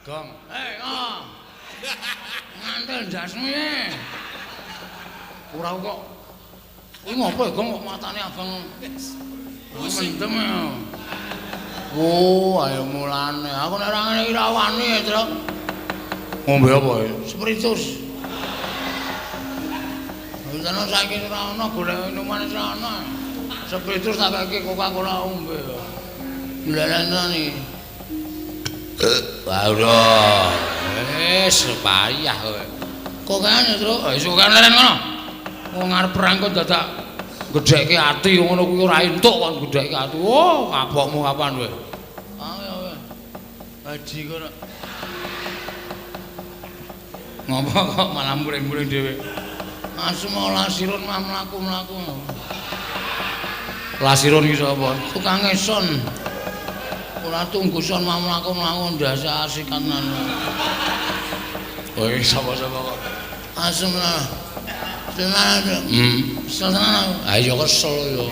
Gong. Kok. Ngantel jasmu ya. Ora kok. Kuwi ngopo ya, Gong, kok matane abang. Mendem ya. Oh, ayo mulane. Aku nek ora ngene iki ra wani, Tru. Ngombe apa ya? Spiritus. Ana saiki ora ana golek minuman wis ana. Spiritus tak kake Coca-Cola ombe. Dilalani. Waduh. Payah kowe. Kok kene, Tru? Iso kan leren ngono. Wong arep perang kok dadak gedhekke ati ngono kuwi ora entuk kon gedhekke ati. Oh, kapokmu kapan kowe? Ayo. Haji kono. Ngopo kok malah muring-muring dhewe? Asma lasirun mah mlaku-mlaku. Lasirun iki sapa? Tukang eson. Ora tunggu son mah mlaku-mlaku ndasa asikanan. Oh, sapa-sapa kok? Asma. Tenan. Tenan. Ayo kesel yo.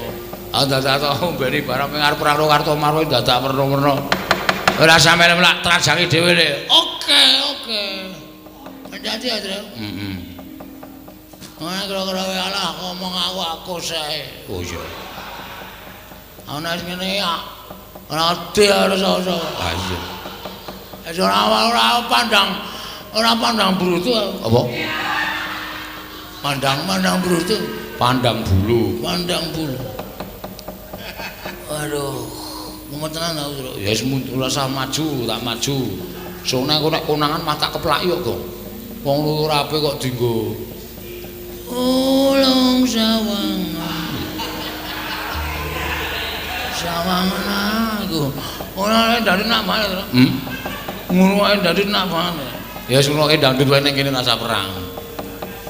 Dadak mbeni barang ping arep perang Karto Marwo dadak werna-werna. Ora sampe lek trajangi dhewe le. Oke. Hati-hati ya, Tru. Ana kira-kira wae alah ngomong aku sae. Oh iya. Ana ngene ya. Ora ati harus iso. Ah iya. Wis ora pandang brutu. Apa? Pandang brutu. Pandang bulu. Aduh. Mumet tenan aku, Tru. Ya wis ora maju, tak maju. Soalnya aku nek konangan mah tak keplak yo, Gong. Wong luwih rapi kok dienggo. Ulung sawangan aku. Ora dadi nak mana, Tru? Ngono ae dadi nak mana. Ya sunoke dangdut wae ning kene rasa perang.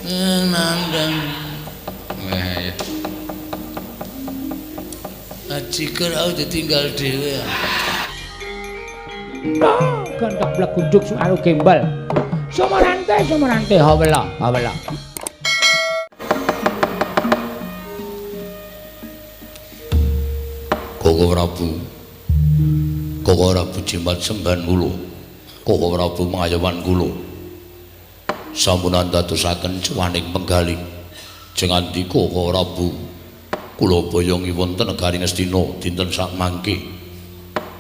Nandang. Ya. Ajiker aku ditinggal dhewe. Gandak blagunduk suaru gembal. Sumerante, hawela. Koko Prabu jimat semban kula. Koko Prabu mangayawan kula. Sampunan dadosaken cuwaning penggalih. Jengandika Koko Prabu kula boyongi wonten negari Ngastina dinten sak mangke.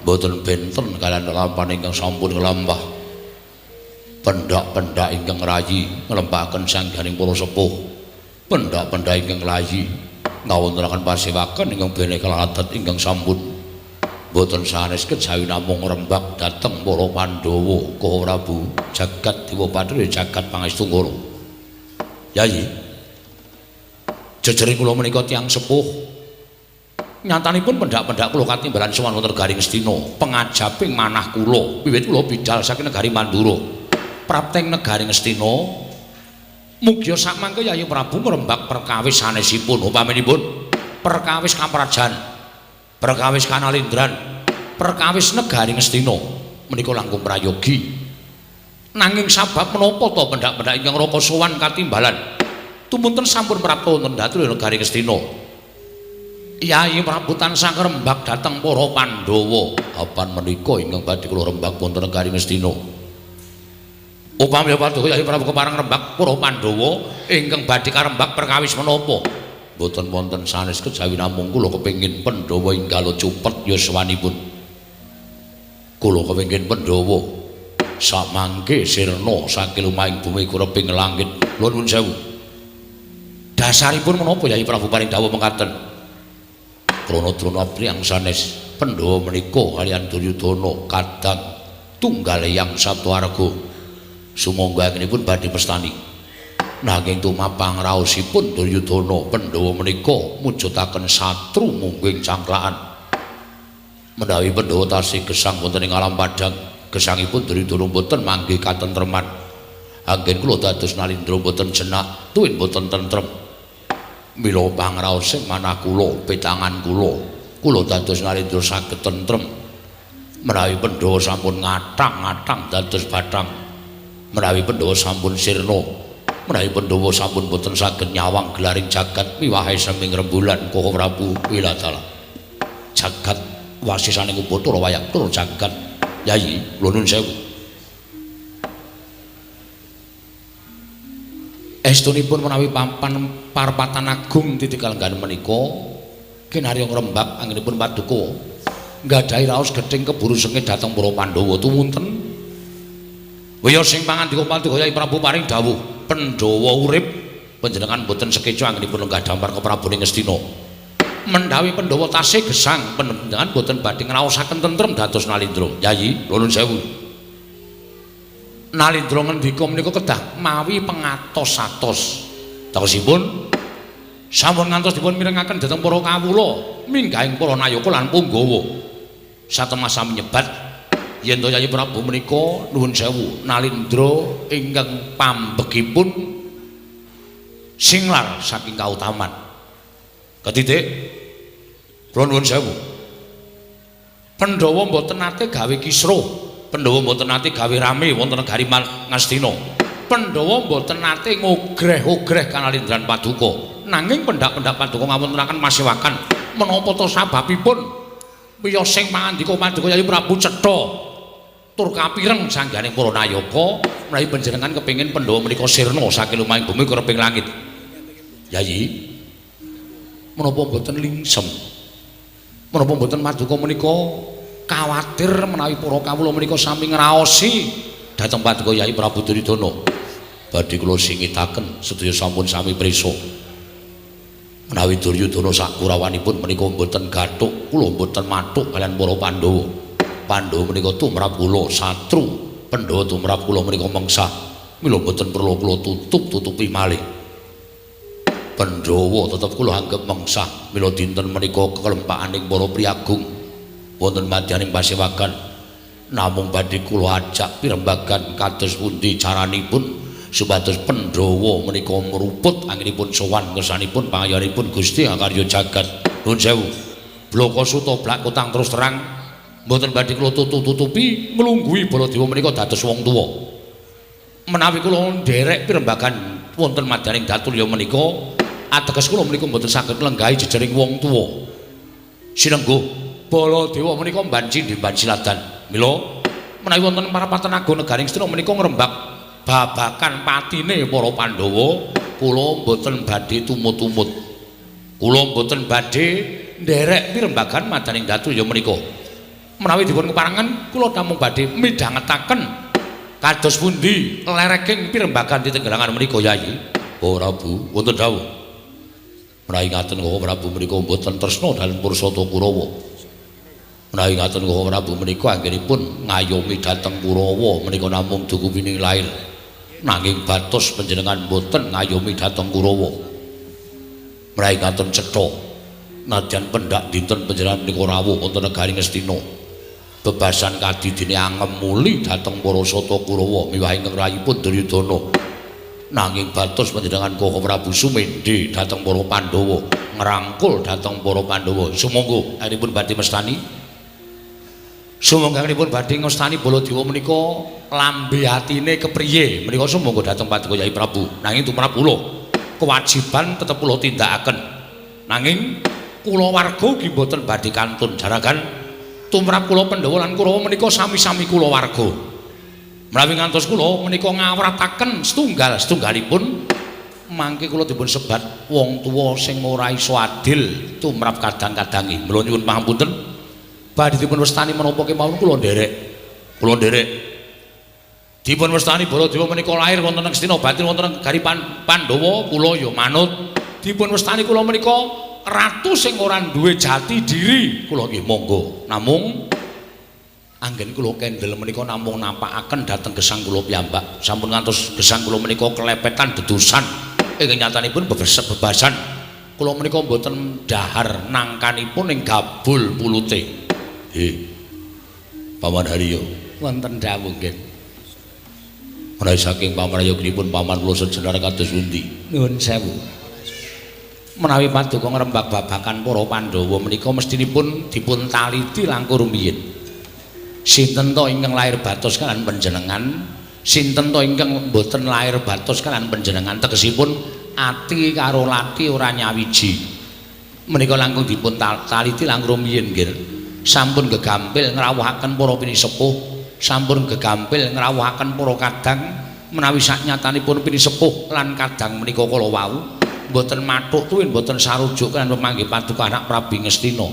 Mboten benten kaliyan lampahan ingkang sampun nglampah. Pendak-pendak ingkang rayi nglempahaken sangganing para sepuh. Pendak-pendak ingkang layi ngawontenaken pasewaken ingkang bene kaladat ingkang sampun boten sanes kejawi namung rembak dhateng para Pandhawa Koko Prabu jagat Dewa Bathara jagat pangestu ngoro. Yayi jejering kula menika tiyang sepuh nyatanipun pendak-pendak kula katimbalan sowan wonten negari Ngastina pengajaping manah kula wiwit kula bidhal saking negari Mandura prapteng negari Ngastina mugia sakmangke Yayi Prabu ngrembak perkawis sanesipun upaminipun perkawis kaprajan perkawis kanalindran perkawis negari Ngastina menika langkung prayogi nanging sabab menapa to pendak-pendak ingkang raka sowan katimbalan tumunten sampun prapta wonten dhateng negari Ngastina Yayi Prabu tansah ngrembak dhateng para Pandhawa apan menika ingkang badhe kula rembak wonten negari Ngastina upami paduka Yayi Prabu kepareng rembak para Pandhawa ingkang badhe karembak perkawis menapa boten wonten sanes kejawi namung kula kepengin Pandhawa enggal cupet yuswanipun kula kepengin Pandhawa samangke sirna saking lumahing bumi kureping langit nuwun sewu dasaripun menapa Yayi Prabu paring dawuh mekaten krana priyang sanes Pandhawa menika kaliyan Duryudana kadang tunggal yang Satwarga sumangga ngenipun badhe pestani nanging tumapang raosipun Duryudana Pandhawa menika mujudaken satru mungging cangklakan menawi Pandhawa tasih gesang wonten ing alam padang gesangipun Duryudana boten manggih katentreman anggen kula dados nalindra boten jenak tuwin boten tentrem mila pangraosing manah kula petangan kula dados nalindra saged tentrem menawi Pandhawa sampun ngatang-ngatang dados bathang menawi Pandhawa sampun sirna menawi Pandhawa sampun boten saged nyawang gelaring jagat miwahe seming rembulan Koko Prabu Wilatala jagat wasisaning Upacara wayak tur jagat Yayi, kula nuwun sewu. Estunipun menawi papan parpatan agung titikel nggan menika kinarya ngrembak anggenipun Paduka nggadahi raos gething keburu sengit dhateng para Pandhawa tuwunten waya sing pangandika Paduka Yai Prabu paring dawuh Pandhawa urip panjenengan boten sekeca anggenipun lenggah dampar ke Prabune Ngastina mendawi Pandhawa tasih gesang panjenengan boten badhe ngraosaken tentrem dados Nalindra Yayi nuwun sewu. Nalindra ngendika menika kedah mawi pengatos-atos. Tegesipun sampun ngantos dipun mirengaken dhateng para kawula minggahing para nayaka lan punggawa. Satemah sami nyebat yen to Yayi Prabu menika nuwun sewu Nalindra ingkang pambegipun singlar saking kautaman. Ketitik kula nuwun sewu. Pandhawa mboten nate gawe kisruh. Pandhawa mboten nate gawe rame wonten negari Ngastina. Pandhawa mboten nate ngogreh-ogreh kanalindran Paduka. Nanging pendak-pendak Paduka ngawontenaken masewakan menapa to sababipun wiyosing pangandika Paduka Yayi Prabu cetha tur kapireng sangganing para nayaka menawi panjenengan kepengin Pandhawa menika sirna saking lumahing bumi kereping langit. Yayi menapa mboten lingsem? Menapa mboten Paduka menika kawatir menawi para kawula menika sami ngraosi dhateng Paduka Yayi Prabu Duryudana badhe kula singitaken sedaya sampun sami prisa menawi Duryudana sakurawanipun menika mboten gathuk kula mboten mathuk kaliyan para Pandhawa. Pandhawa menika tumrap kula satru, Pandhawa tumrap kula menika mengsah mila mboten perlu kula tutupi malih. Pandhawa tetep kula anggep mengsah mila dinten menika kelempakaning para priyagung wonten madyaning pasewakan namung badhe kula ajak pirembagan kados pundi caranipun supados Pandhawa menika meruput anggenipun sowan ngersanipun pangayanipun Gusti Akarya Jagat. Nuwun sewu. Blaka Suta blak kutang terus terang mboten badhe kula tutupi nglungguhi Baladewa menika dados wong tuwa. Menawi kula nderek pirembagan wonten madyaning datulya menika ateges kula menika mboten saged nglenggahi jejering wong tuwa. Sinengguh Baladewa menika mbanci ndemban siladan. Mila menawi wonten parapatan agung negaring Ngastina menika ngrembak babakan patine para Pandhawa, kula mboten badhe tumut-tumut. Kula mboten badhe nderek pirembagan madaning datulya menika. Menawi dipun keparengan kula namung badhe midhangetaken kados pundi lereking pirembagan titenggelangan menika Yayi. Ora Bu, wonten dawuh. Menawi ngaten kula Prabu menika mboten tresna dalem Pursata Kurawa. Menawi ngaten kula Prabu menika anggenipun ngayomi dhateng Kurawa menika namung dukuwining lair. Nanging batos panjenengan mboten ngayomi dhateng Kurawa. Menawi ngaten cetha nadyan pendak dinten panjenengan menika rawuh wonten negari Ngastina. Bebasan kadidine angem muli dhateng para sata Kurawa miwah ingkang rayipun Duryudana. Nanging batos panjenengan Kala Prabu sumendhe dhateng para Pandhawa, ngrangkul dhateng para Pandhawa. Sumangga anggenipun badhe mestani. Sumangga anggenipun badhe ngestani Baladewa menika lambe atine kepriye menika sumangga dhateng Paduka Yayi Prabu. Nanging tumrap kula kewajiban tetep kula tindakaken. Nanging kula warga ugi mboten badhe kantun jaragan tumrap kula Pandhawa lan Kurawa menika sami-sami kula warga. Menawi ngantos kula menika ngawrataken setunggalipun mangke kula dipun sebat wong tuwa sing ora iso adil tumrap kadang-kadangi. Mula nyuwun pangapunten badhe dipun wastani menapa kemawon kula nderek. Kula nderek. Dipun wastani Baladewa menika lair wonten ing Ngastina batin wonten negari Pandhawa kula ya manut. Dipun wastani kula menika ratu sing ora duwe jati diri kula nggih monggo. Namung anggen kula kendel menika namung nampakaken dhateng gesang kula piyambak. Sampun ngantos gesang kula menika kelepetan dedusan. Ing nyatanipun bebasan kula menika mboten dahar nangkanipun ing gabul pulute. Nggih. Paman Harya wonten dawuh nggih. Menawi saking pamrayoginipun paman kula sejenar kados pundi? Nuwun sewu. Menawi Paduka ngrembak babakan para Pandhawa menika mestinipun dipun taliti langkung rumiyin. Sinten to ingkang lair batos kaliyan panjenengan, sinten to ingkang boten lair batos kaliyan panjenengan, tegesipun ati karo lati ora nyawiji. Menika langkung dipun taliti langkung rumiyin nggih. Sampun gegampil ngrawuhaken para pinisepuh sampun gegampil ngrawuhaken para kadang menawi saknyatanipun pinisepuh lan kadang menika kala wau mboten mathuk tuwin mboten sarujuk kan pemanggih paduka anak Prabu Ngastina.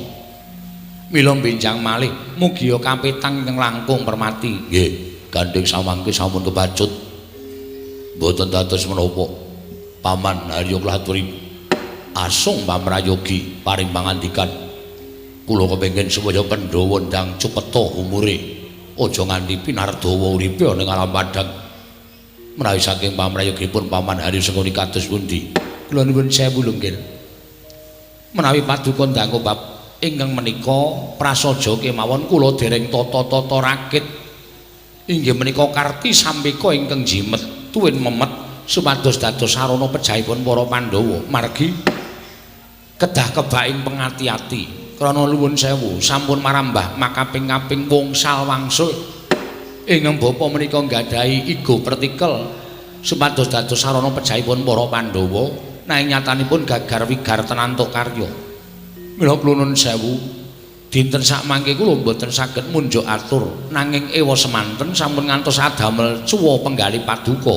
Mila benjang malih mugi kapitang ingkang langkung permati. Nggih, gandeng samangke sampun kebacut. Mboten dados menapa. Paman Harya Klaturi asung pamrayogi paring pangandikan. Kula kepengin supaya Pandhawa ndang cepeta umure. Aja nganti pinardawa uripe ning alam padang. Menawi saking pamrayogipun Paman Harya Sengkuni kados pundi? Kula nuwun sewu nggih. Menawi paduka ndang bab ingkang menika prasaja kemawon kula dereng tata-tata rakit. Inggih menika Karti Sampeka ingkang jimet tuwin memet supados dados sarana pejahipun para Pandhawa margi kedah kebaing pengati-ati. Krana nuwun sewu sampun marambah makaping-kaping wungsal wangsul ingkang bapa menika nggadahi igo pertikel supados dados sarana pejahipun para Pandhawa nanging nyatanipun gagar wigar tenantuk karya. Mila kula nuwun sewu dinten sakmangke kula mboten saged munjuk atur nanging ewa semanten sampun ngantos adamel cuwa penggali paduka.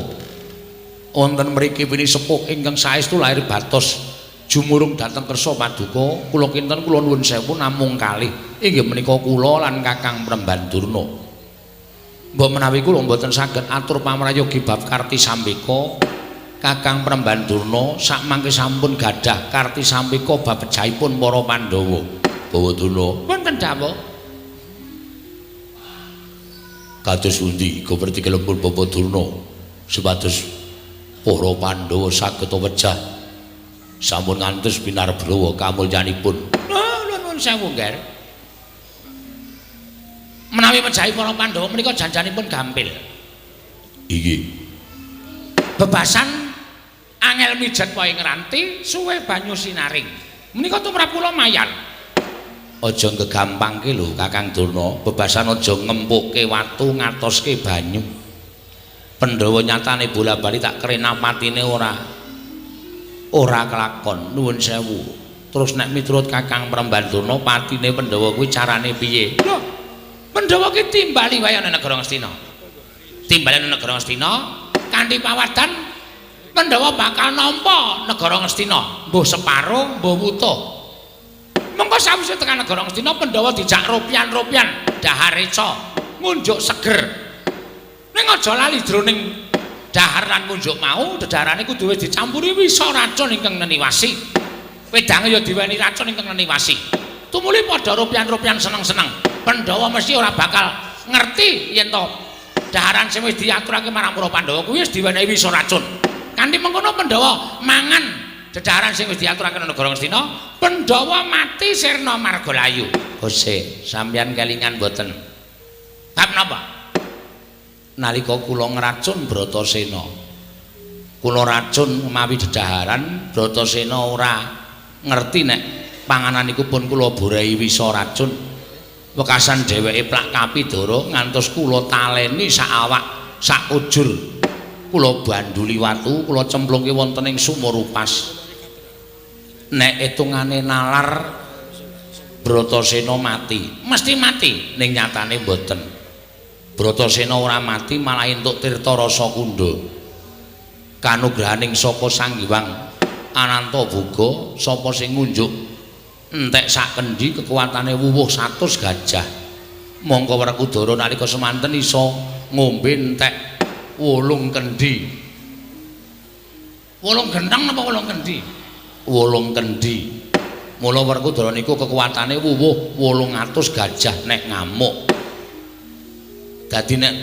Wonten mriki pinisepuh ingkang saestu lahir batos jumurung dhateng kersa paduka kula kinten kula nuwun sewu namung kalih inggih menika kula lan Kakang Prembandurna. Mbok menawi kula mboten saged atur pamrayogi bab Karti Sampeka Kakang Prembandurna sakmangke sampun gadah Karti Sampeka bab pejahipun para Pandhawa. Bawadurna wonten dawuh kados pundi go pertikelipun Bawadurna supados para Pandhawa saged wejah sampun ngantos pinarbrawa kamulyanipun. Nuwun sewu nggih. Menawi mejahi para Pandhawa menika janjanipun gampil. Inggih. Bebasan angel mijet wae ngranti suwe banyu sinaring. Menika tumrap kula mayan. Aja gegampangke lho Kakang Durna, bebasan aja ngempukke watu ngatoske banyu. Pandhawa nyatane bola-bali tak kerenah patine ora kelakon. Nuwun sewu. Terus nek miturut Kakang Prembandurna patine Pandhawa kuwi carane piye? Lho, Pandhawa ki timbali wae ana negara Ngastina. Timbali ana negara Ngastina kanthi pawadan Pandhawa bakal nampa negara Ngastina, mbuh separuh, mbuh wutuh. Mengko sawise tekan negara Ngastina Pandhawa dijak ropian-ropian dahareca ngunjuk seger. Ning aja lali jroning dahar lan ngunjuk mau dedarane kudu wis dicampuri wisa racun ingkang neniwasi. Wedange ya diweni racun ingkang neniwasi. Tumuli padha ropian-ropian seneng-seneng. Pandhawa mesti ora bakal ngerti yen to daharan sing wis diaturake marang para Pandhawa kuwi wis diwenehi wisa racun. Kanthi mengkono Pandhawa mangan dedaharan sing wis diaturake nang negara Ngastina, Pandhawa mati sirna margalayu. Hose, sampeyan kelingan mboten? Bab napa? Nalika kula ngracun Bratasena. Kula racun mawi dedaharan, Bratasena ora ngerti nek panganan iku pun kula borehi wisa racun. Wekasan dheweke plak kapidara ngantos kula taleni sak awak, sak ujur. Kula banduli watu, kula cemplungke wonten ing sumur upas. Nek etungane nalar Bratasena mati, mesti mati, ning nyatane mboten. Bratasena ora mati malah entuk tirta rasa kundha. Kanugrahaning saka Sang Hyang Ananta Boga sapa sing ngunjuk entek sak kendi kekuatane wuwuh 100 gajah. Mongko Werkudara nalika semanten iso ngombe entek 8 kendi. 8 gendang napa 8 kendi? 8 kendi. Mula Werkudara niku kekuatane wuwuh 800 gajah nek ngamuk. Dadi nek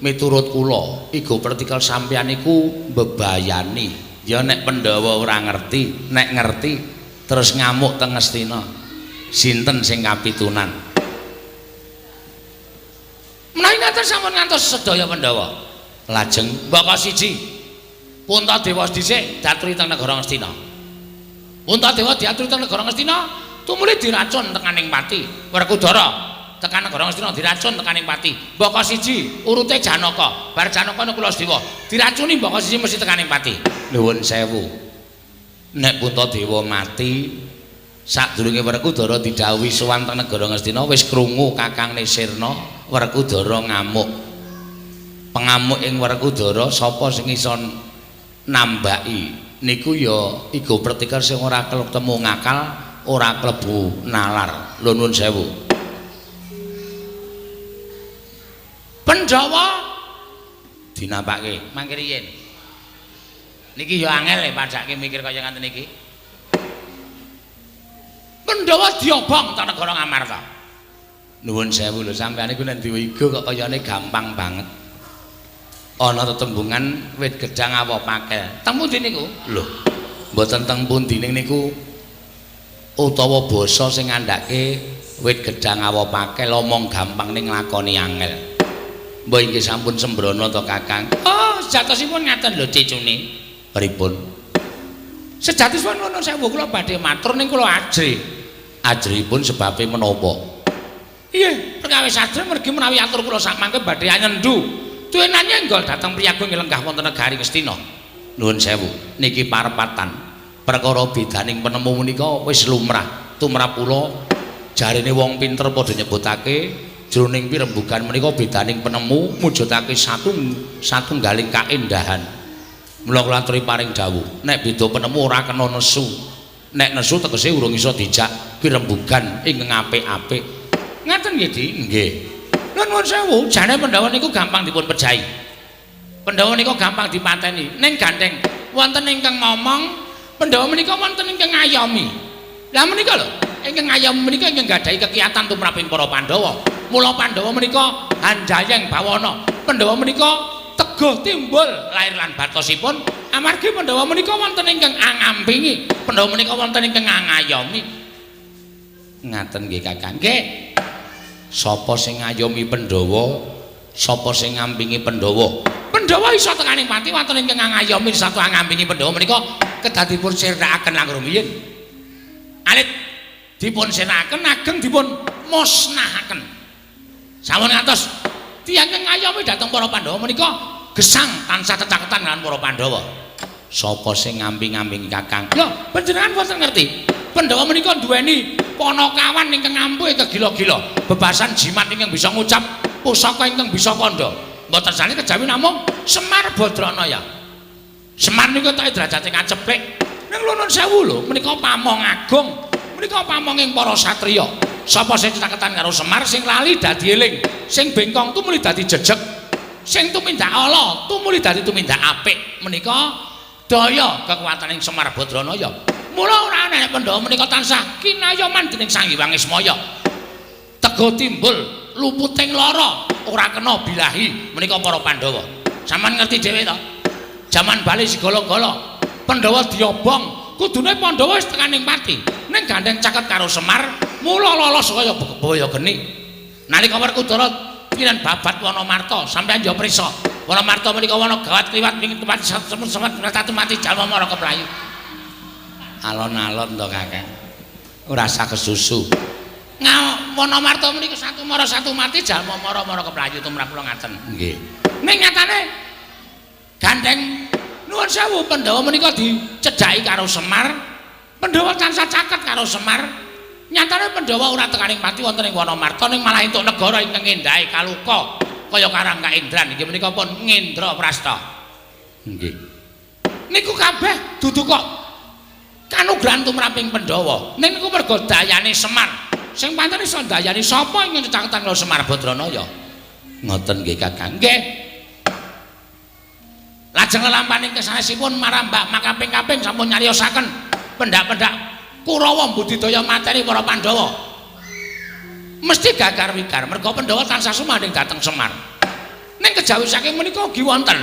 miturut kula igo pertikel sampeyan niku mbebayani. Ya nek Pandhawa ora ngerti, nek ngerti terus ngamuk teng Ngastina. Sinten sing kapitunan? Menawi ngaten sampun ngantos sedaya Pandhawa. Lajeng mbaka siji Puntadewa dhisik diaturi teng negara Ngastina. Puntadewa diaturi teng negara Ngastina tumuli diracun tekaning pati. Werkudara tekan negara Ngastina diracun tekaning pati. Mbaka siji urute Janaka. Bar Janaka niku Lasdewa diracuni mbaka siji mesti tekaning pati. Nuwun sewu. Nek Puntadewa mati sadurunge Werkudara didhawuhi sowan teng negara Ngastina wis krungu Kakang Nisirna Werkudara ngamuk. Pengamuk ing Werkudara sapa sing iso nambaki niku ya Iga Pertikar sing ora ketemu ngakal, ora klebu nalar. Lho nuwun sewu. Pandhawa dinampake mangke riyen. Niki ya angel padake mikir kaya ngaten iki. Pandhawa diobong ta negara Ngamarta. Nuwun sewu lho sampeyan iku nek diwigo kok kayane gampang banget. Ana tetembungan wit gedhang awa pakel. Teng pundi niku? Lho, mboten teng pundi niku utawa basa sing ngandhake wit gedhang awa pakel omong gampang ning nglakoni angel. Mbah inggih sampun sembrono to Kakang. Oh, sejatosipun ngaten lho cicune. Pripun? Sejatosipun ngono sewu kula badhe matur ning kula ajri. Ajripun sebabe menapa? Iya, perkawis ajri mergi menawi atur kula sak mangke badhe anyendu. Tuwenane enggol dateng priyagung lenggah wonten negari Ngastina. Nuwun sewu, niki parepatan. Perkara bedaning penemu menika wis lumrah. Tumrap kula jarine wong pinter padha nyebutake jroning pirembugan menika bedaning penemu mujudake satunggaling kaendahan. Mula kula aturi paring dawuh, nek beda penemu ora kena nesu. Nek nesu tegese urung iso dijak pirembugan ingkang apik-apik. Ngaten nggih, Di? Nggih. Nuwun sewu, jane Pandhawa niku gampang dipun pejahi. Pandhawa niku gampang dipateni. Ning gandeng wonten ingkang ngomong, Pandhawa menika wonten ingkang ngayomi. Lah menika lho, ingkang ngayomi menika ingkang gadahi kekiyatan tumraping para Pandhawa. Mula Pandhawa menika handayeng bawana. Pandhawa menika teguh timbul lair lan batosipun amargi Pandhawa menika wonten ingkang angampingi. Pandhawa menika wonten ingkang ngayomi. Ngaten nggih Kakang. Nggih. Sapa sing ngayomi Pandhawa, sapa sing ngampingi Pandhawa. Pandhawa iso tekaning pati wonten ingkang ngayomi satu ngampingi Pandhawa menika kedah dipun sirnakaken langkung rumiyin. Alit dipun sirnakaken ageng dipun musnahaken. Sampun ngantos tiyang ngayomi dhateng para Pandhawa menika gesang tansah cecaketan kaliyan para Pandhawa. Sapa sing ngamping-ngampingi Kakang? Lho, panjenengan boten ngerti. Pandhawa menika duweni panakawan ingkang ampuh kegila-gila. Bebasan jimat ingkang bisa ngucap, pusaka ingkang bisa kandha. Mboten sane kejawi namung Semar Badranaya. Semar niku tak derajate kaceplik. Ning nuwun sewu lho, menika pamong agung. Menika pamonging para satriya. Sapa sing cetaketan karo Semar sing lali dadi eling, sing bengkong tumuli dadi jejeg, sing tumindak ala tumuli dadi tumindak apik. Menika daya kekuwataning Semar Badranaya. Mula ora ana Pandhawa menika tansah kinayoman dening Sang Hyang Ismaya. Teguh timbul luputing lara ora kena bilahi menika para Pandhawa. Saman ngerti dhewe to? Jaman bali segala-gala Pandhawa diobong, kudune Pandhawa wis tekaning pati. Ning gandeng caket karo Semar, mula lolos kaya baya geni. Nalika Werkudara piran babat Wanamarta, sampeyan ya prisa. Wanamarta menika wana gawat kliwat ping tempat satu mati jalma mara keplayu. Alon-alon to Kakang. Ora usah kesusu. Wanamarta menika satu mara satu mati jalma mara keplayu tumrap kula ngaten. Nggih. Ning nyatane gandeng nuwun sewu Pandhawa menika dicedhaki karo Semar. Pandhawa tansah caket karo Semar. Nyatane Pandhawa ora tekaning pati wonten ing Wanamarta ning malah entuk negara ingkang endahe kaluka kaya Karang Kaendran inggih menika pun Ngendraprasta. Nggih. Niku kabeh dudu kok kanugrahan tumraping Pandhawa. Ning niku merga dayane Semar. Sing pancen iso dayani sapa ingkang caketan karo Semar Badranaya. Ngoten nggih Kakang. Nggih. Lajeng lelampaning kesanesipun marambak makaping-kaping sampun nyariosaken pendak-pendak Kurawa budidaya materi para Pandhawa. Mesti gagar wigar merga Pandhawa tansah sumandhing dhateng Semar. Ning kejawi saking menika ugi wonten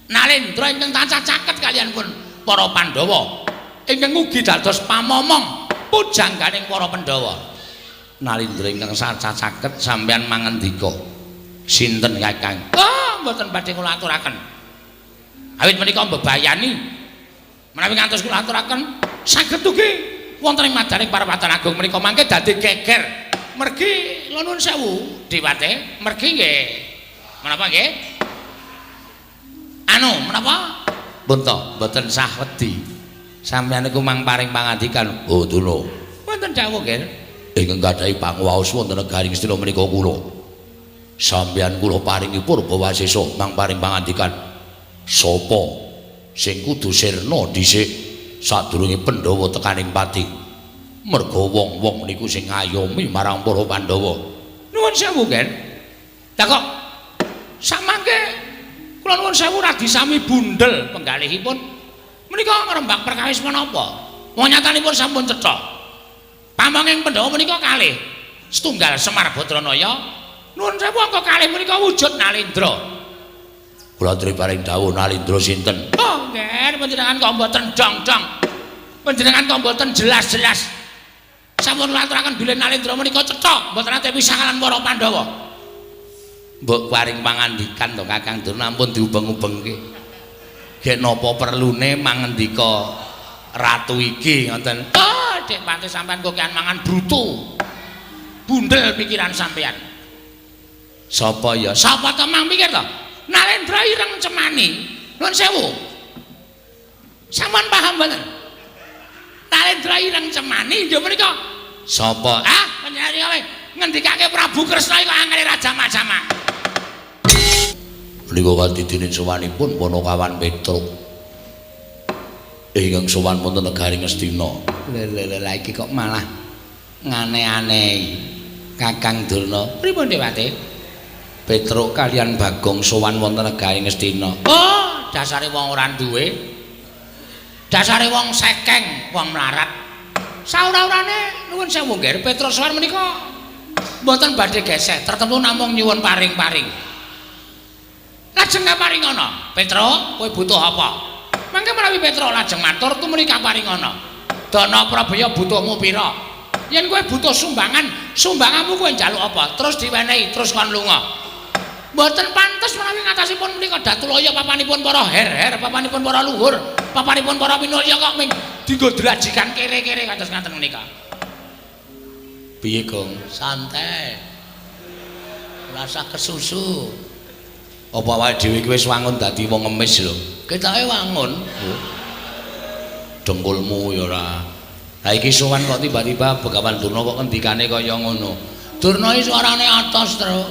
Nalendra ingkang tansah caket kaliyan pun para Pandhawa ingkang ugi dados pamomong pujangganing para Pandhawa. Nalendra ingkang tansah caket sampeyan mangandika. Sinten Kakang? Oh, mboten badhe kula aturaken. Awit menika mbebayani menawi ngantos kula aturaken saged ugi wonten ing madaning parapatan agung menika mangke dadi geger. Mergi nuwun sewu, Dewate. Mergi nggih. Menapa nggih? Anu, menapa? Punta, mboten sah wedi. Sampeyan niku mang paring pangandikan, "Oh, Tuna." Wonten dawuh nggih. Ingkang gadhahi panguwaos wonten negari Ngastina menika kula. Sampeyan kula paringi Purbawasesa mang paring pangandikan. Sapa sing kudu sirna dhisik sadurunge Pandhawa tekaning pati? Merga wong-wong niku sing ngayomi marang para Pandhawa. Nuwun sewu, Ken. Lah kok samangke kula nuwun sewu radi sami bundel penggalihipun. Menika ngrembak perkawis menapa? Wong nyatanipun sampun cetha. Pamangking Pandhawa menika kalih. Setunggal Semar Badranaya. Nuwun sewu angka kalih menika wujud Nalendra. Kula aturi paring dawuh Nalendra sinten? Oh, nggih, panjenengan kok mboten dong-dong. Panjenengan kok mboten jelas-jelas. Sampun ngaturaken bilih Nalendra menika cetha, mboten ate pisah kaliyan para Pandhawa. Mbok paring pangandikan to Kakang Durna ampun diubeng-ubengke. Gek napa perlune mangendika ratu iki ngoten. Oh, Dek Pati sampean kok kian mangan brutu. Bundel pikiran sampean. Sapa ya? Sapa to mang pikir to? Nalendra ireng cemani. Nuwun sewu. Sampun paham mboten? Nalendra ireng cemani nggih menika. Sapa? Ah, panjenengan kowe ngendikake Prabu Kresna iku angele Raja Majama. Menika kadidene sowanipun Panakawan Petruk. Ingkang sowan wonten negari Ngastina. Lha iki kok malah ngane-anehi. Kakang Durna. Pripun Dewate? Petruk kalian Bagong sowan wonten negari Ngastina. Oh, dasare wong ora duwe. Dasare wong sekeng, wong mlarat. Saura-urane nuwun sewu nggih, Petruk sowan menika mboten badhe gesek, tertentu namung nyuwun paring-paring. Lajeng kaparingana, Petruk, kowe butuh apa? Mangke menawi Petruk lajeng matur tumuli kaparingana. Dana Prabaya butuhmu pira? Yen kowe butuh sumbangan, sumbanganmu kowe njaluk apa? Terus diwenehi, terus kon lunga. Mboten pantes menawi ngatasipun menika Datulaya papanipun para her-her, papanipun para luhur, papanipun para pinulya kok ming dienggo drajikan kere-kere kados ngaten menika. Piye, Gong? Santai. Rasa kesusu. Apa awake dhewe iki wis wangun dadi wong ngemis lho. Ketoke wangun. Dengkulmu ya ora. Lah iki sowan kok tiba-tiba Begawan Durna kok ngendikane kaya ngono. Durna iki suarane atos terus.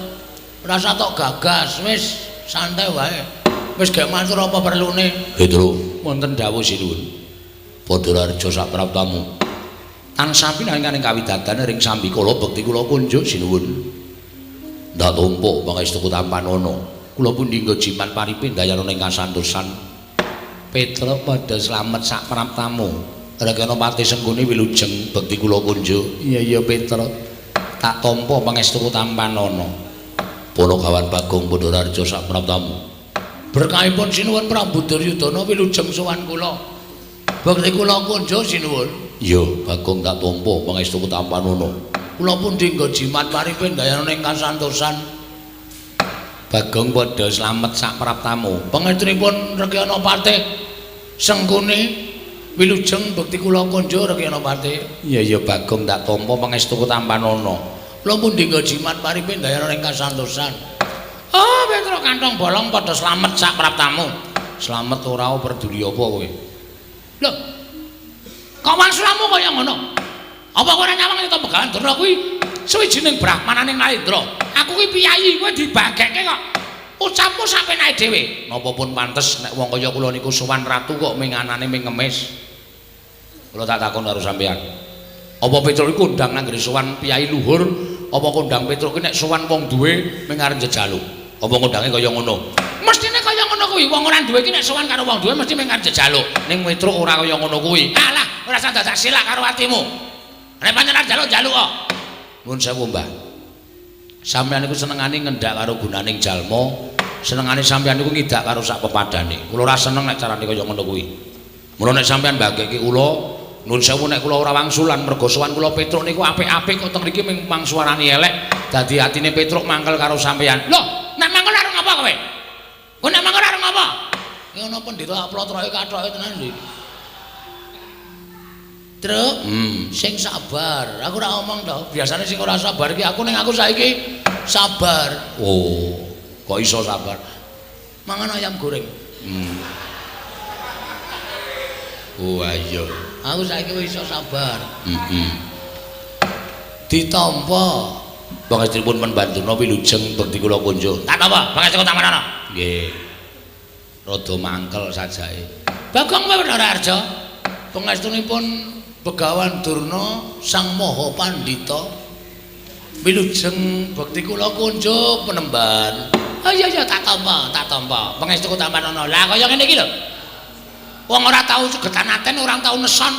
Rasa tok gagas, wis santai wae. Wis gek matur apa perlune. Petro, wonten dawuh sinuwun. Padhararja sak praptamu. Tansah pinanganing kawidadane ring sambikala bekti kula kunjuk sinuwun. Ndak tumpuk pangestuku tampanana. Kula pun dinggo jiman paripin dayana ning kasantosan. Petro padha slamet sak praptamu. Rekana pati senggone wilujeng bekti kula kunjuk. Iya Petro. Tak tampa pangestuku tampanana. Panakawan Bagong Padhararja sak praptamu. Berkahipun sinuwun Prabu Duryudana wilujeng sowan kula. Bekti kula kunjuk sinuwun. Iya, Bagong tak tampa pangestuku tampanana. Kula pun dinggo jimat paripin dayana ning kasantosan. Bagong padha slamet sak praptamu. Pangestripun Rekyana Patih Sengkuni wilujeng bekti kula kunjuk Rekyana Patih. Iya Bagong tak tampa pangestuku tampanana. Kula pun dinggo jimat paripin dayana ning kasantosan. Oh, Petro kantong bolong padha slamet sak praptamu. Slamet ora peduli apa kowe. Lho. Kok wangsulamu kaya ngono? Apa kowe ora nyawang to Begawan Durna kuwi suwijining brahmananing Nalendra? Aku ki piyayi kowe dibagekke kok. Ucapmu sampe naik dhewe. Napa pun pantes nek wong kaya kula niku sowan ratu kok ming anane ming ngemis. Kula tak takon karo sampeyan. Apa Petruk iku ndang nang nggone sowan piyayi luhur, apa kondang Petruk ki nek sowan wong duwe ming arep jejaluk? Apa kondange kaya ngono? Mestine kaya ngono kuwi. Wong ora duwe ki nek sowan karo wong duwe mesti ming arep jejaluk. Ning Petruk ora kaya ngono kuwi. Alah, ora usah dadak silak karo atimu. Nek pancen arep jaluk-jaluk kok. Nuwun sewu, Mbah. Sampeyan niku senengane ngendak karo gunaning jalma, senengane sampeyan niku ngidak karo sak pepadane. Kula ora seneng nek carane kaya ngono kuwi. Mula nek sampeyan mbageke kula, nuwun sewu nek kula ora wangsulan mergo sowan kula Petruk niku apik-apik kok teng mriki ming mangsuwarani elek, dadi atine Petruk mangkel karo sampeyan. Lho, nek mangkel karo ngapa kowe? Kowe nek mangkel karo ngapa? Ya ana pendhita aplotroke kathoke tenan lho. Truk, sing sabar. Aku ora omong to. Biasane sing ora sabar iki aku ning aku saiki sabar. Oh, kok iso sabar? Mangan ayam goreng. Oh ayo. Aku saiki wis iso sabar. Ditampa Pangestripun Membanduna wilujeng bekti kula kunjuk. Tak napa? Pangestri Tamanana. Nggih. Rada mangkel sajae. Bagong Pandhara Arja. Pangestrinipun Begawan Durna Sang Maha Pandhita wilujeng bekti kula kunjuk Penemban. Oh iya tak tampa. Pangestri Tamanana. Lah kaya ngene iki lho. Wong ora tau segetan aten, ora tau neson.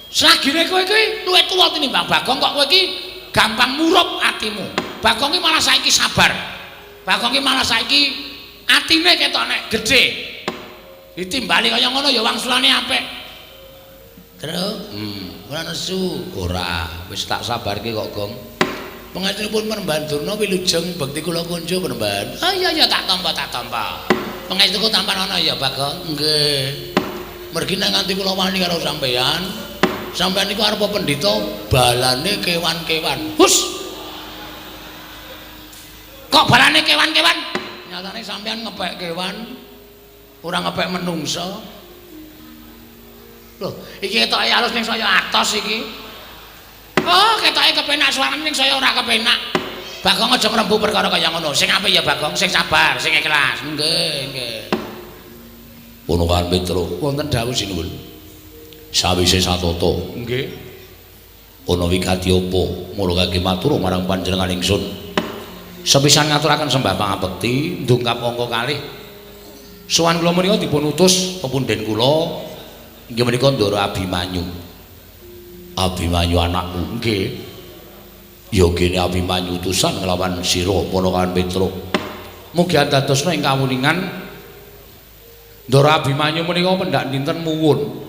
Selagine kowe iki luwih tuwa tinimbang Bagong kok kowe iki gampang murup atimu. Bagong ki malah saiki sabar. Bagong ki malah saiki atine ketok nek gedhe. Ditimbali kaya ngono ya wangsulane apik. Terus, ora nesu, ora. Wis tak sabarke kok, Gong. Pangestripun Penemban Durna wilujeng bekti kula kunjuk Penemban. Ah iya tak tampa. Pangestriku tampan ana ya, Bagong. Nggih. Mergi nek nganti kula wani karo sampeyan. Sampeyan niku arepa pendhita balane kewan-kewan. Hus. Kok balane kewan-kewan? Nyatane sampeyan ngepek kewan, ora ngepek menungso. Loh, iki ketoke alus ning saya atos iki. Oh, ketoke kepenak suarane ning saya ora kepenak. Bagong aja ngrembu perkara kaya ngono. Sing apik ya Bagong, sing sabar, sing ikhlas. Nggih. Ponokan Petro, wonten dawuh sinuwun. Sawise satata nggih ana wigati apa mula kangge matur marang panjenengan ingsun sepisan ngaturaken sembah pangabekti ndungkap angka kalih sowan kula menika dipun utus pepunden kula inggih menika Ndara Abimanyu anakku nggih ya kene Abimanyu utusan nglawan sira Ponokan Petro mugi andadosna ing kawuningan Ndara Abimanyu menika pendak dinten muwun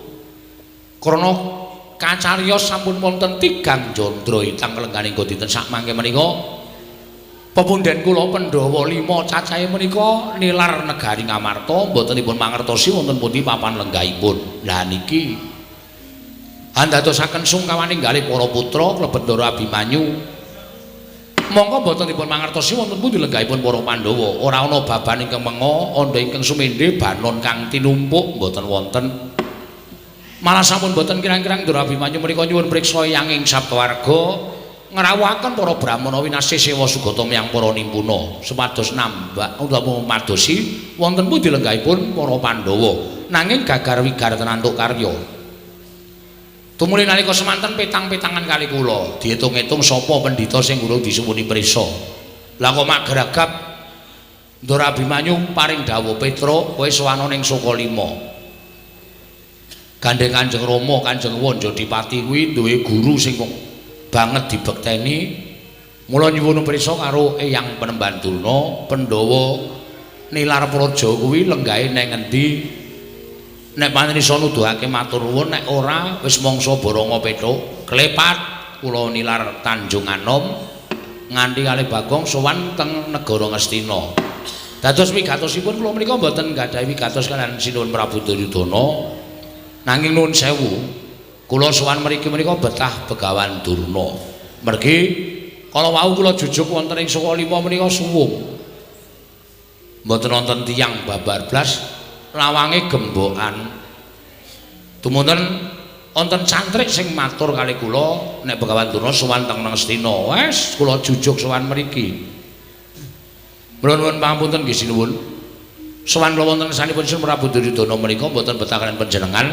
krana kacariyos sampun wonten 3 jandra ingkang lengganing dinten sakmangke menika pepunden kula Pandhawa 5 cacahe menika nilar negari Ngamarta mbotenipun mangertosi wonten pundi papan lenggahipun. Lah niki andadosaken sungkawaning kalih para putra klebet Ndara Abimanyu mongko mbotenipun mangertosi wonten pundi lenggahipun para Pandhawa. Ora ana baban ingkang menga, andha ingkang sumendhe, banon kang tinumpuk mboten wonten. Malah sampun boten kirang-kirang Ndara Abimanyu menika nyuwun priksa yanging sabdawarga ngrawuhaken para brahmana winasih sewa sugata miyang para nimpuna supados nambah utawa madosi wonten pundi lenggahipun para Pandhawa nanging gagar wigar tenantuk karya. Tumuli nalika semanten petang-petangan kali kula diitung-itung sapa pendhita sing urung disuwuni prisa. Lah kok mak geragap Ndara Abimanyu paring dawuh Petra kowe sowan ning Sukalima. Gandeng Kanjeng Rama Kanjeng Wanjadipati kuwi duwe guru sing banget dibekteni. Mula nyuwun prisa karo Eyang Penemban Durna, Pandhawa nilar praja kuwi lenggahe ning endi. Nek panjenengan nuduhake matur nuwun, nek ora wis mangsa Baranga Petruk, klepat kula nilar Tanjung Anom nganti kalih Bagong sowan teng negara Ngastina. Dados wigatosipun kula menika mboten gadhahi wigatos kaliyan Sinuwun Prabu Duryudana. Nanging nuwun sewu, kula sowan mriki menika betah Begawan Durna. Mergi kala wau kula jujuk wonten ing Sukalima menika suwung. Mboten wonten tiyang babar blas, lawange gembokan. Dumunten wonten cantrik sing matur kalih kula nek Begawan Durna sowan teng Ngastina. Wes kula jujuk sowan mriki. Nuwun pangapunten nggih sinuwun. Sowan kula wonten sanipun Sinuwun Prabu Duryudana menika mboten betah kaliyan panjenengan.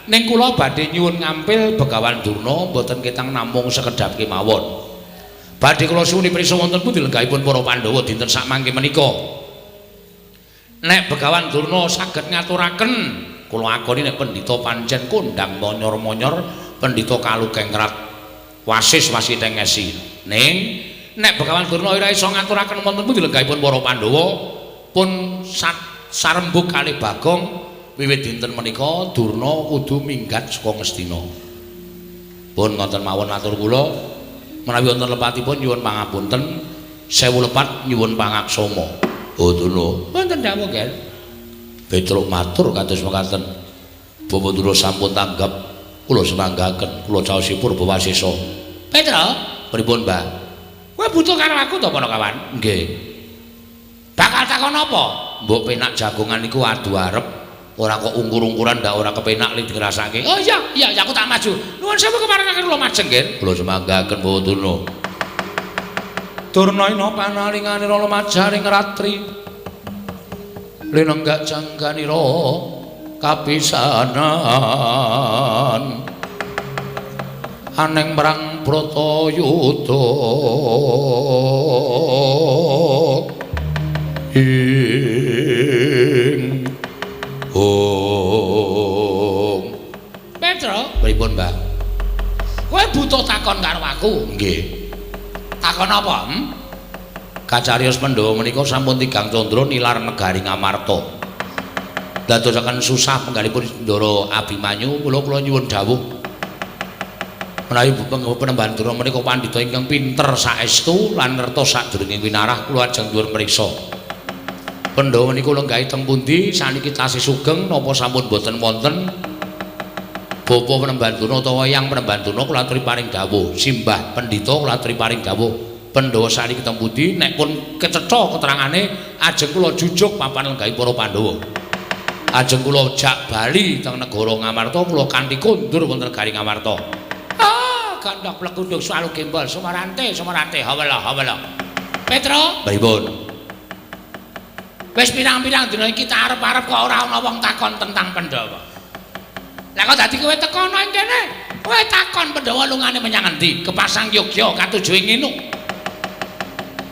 Ning kula badhe nyuwun ngampil Begawan Durna mboten ketang namung sekedhap kemawon. Badhe kula suwuni prisa wonten pundi lenggahipun para Pandhawa dinten sakmangke menika. Nek Begawan Durna saged ngaturaken kula akoni nek pendhita pancen kondang monyor-monyor, pendhita kalukengrat wasis wasiteng ngesi. Ning nek Begawan Durna ora iso ngaturaken wonten pundi lenggahipun para Pandhawa pun sarembug kalih Bagong wiwit dinten menika Durna kudu minggat saka Ngastina. Pun ngoten mawon matur kula menawi wonten lepatipun nyuwun pangapunten, sewu lepat nyuwun pangaksama. Oh Durna, wonten dawuh Ger. Petruk matur kados mekaten. Bapak Durna sampun tanggap kula semanggaken, kula caosipun Bawasesa. Petruk, pripun, Mbah? Kowe butuh karo aku to, Panakawan? Nggih. Bakal takon apa? Mbok penak jagongan niku adu arep. Ora kok ungkur-ungkuran ndak ora kepenak li dirasake. Oh iya aku tak maju. Nuwun sewu keparengaken kula majeng nggih. Kula semanggaken Bapak Durna. Durnaina panalinganira lumajaring ratri linenggak jangganira kapisanan aneng merang Bratayuda ing Petra pripun Mbah kowe butuh takon karo aku nggih takon apa Kacarios Pandhawa menika sampun 3 candra nilar negari Ngamarta dadosaken susah penggalipun Ndara Abimanyu kula nyuwun dawuh menawi penemban Durna menika pandhita ingkang pinter saestu lan ngertos sadurunge winarah kula ajeng dhuwur mriksa Pandhawa menika lenggahi teng pundi saniki tasih sugeng napa sampun boten wonten Bapa penemban Durna utawa Yang penemban Durna kula aturi paring dawuh simbah pendhita kula aturi paring dawuh Pandhawa saniki teng pundi nek pun kecetha keterangane ajeng kula jujuk papan lenggahi para Pandhawa ajeng kula jak bali teng negara Ngamarta kula kanthi kondur wonten negari Ngamarta gandhak plekundung swalu gembol sumarante hawala Petra pripun wis pirang-pirang dina iki tak arep-arep kok ora ana wong takon tentang Pandhawa lah kok dadi kowe tekono ing kene kowe takon Pandhawa lungane menyang endi kepasang Yogya katuju ing nginu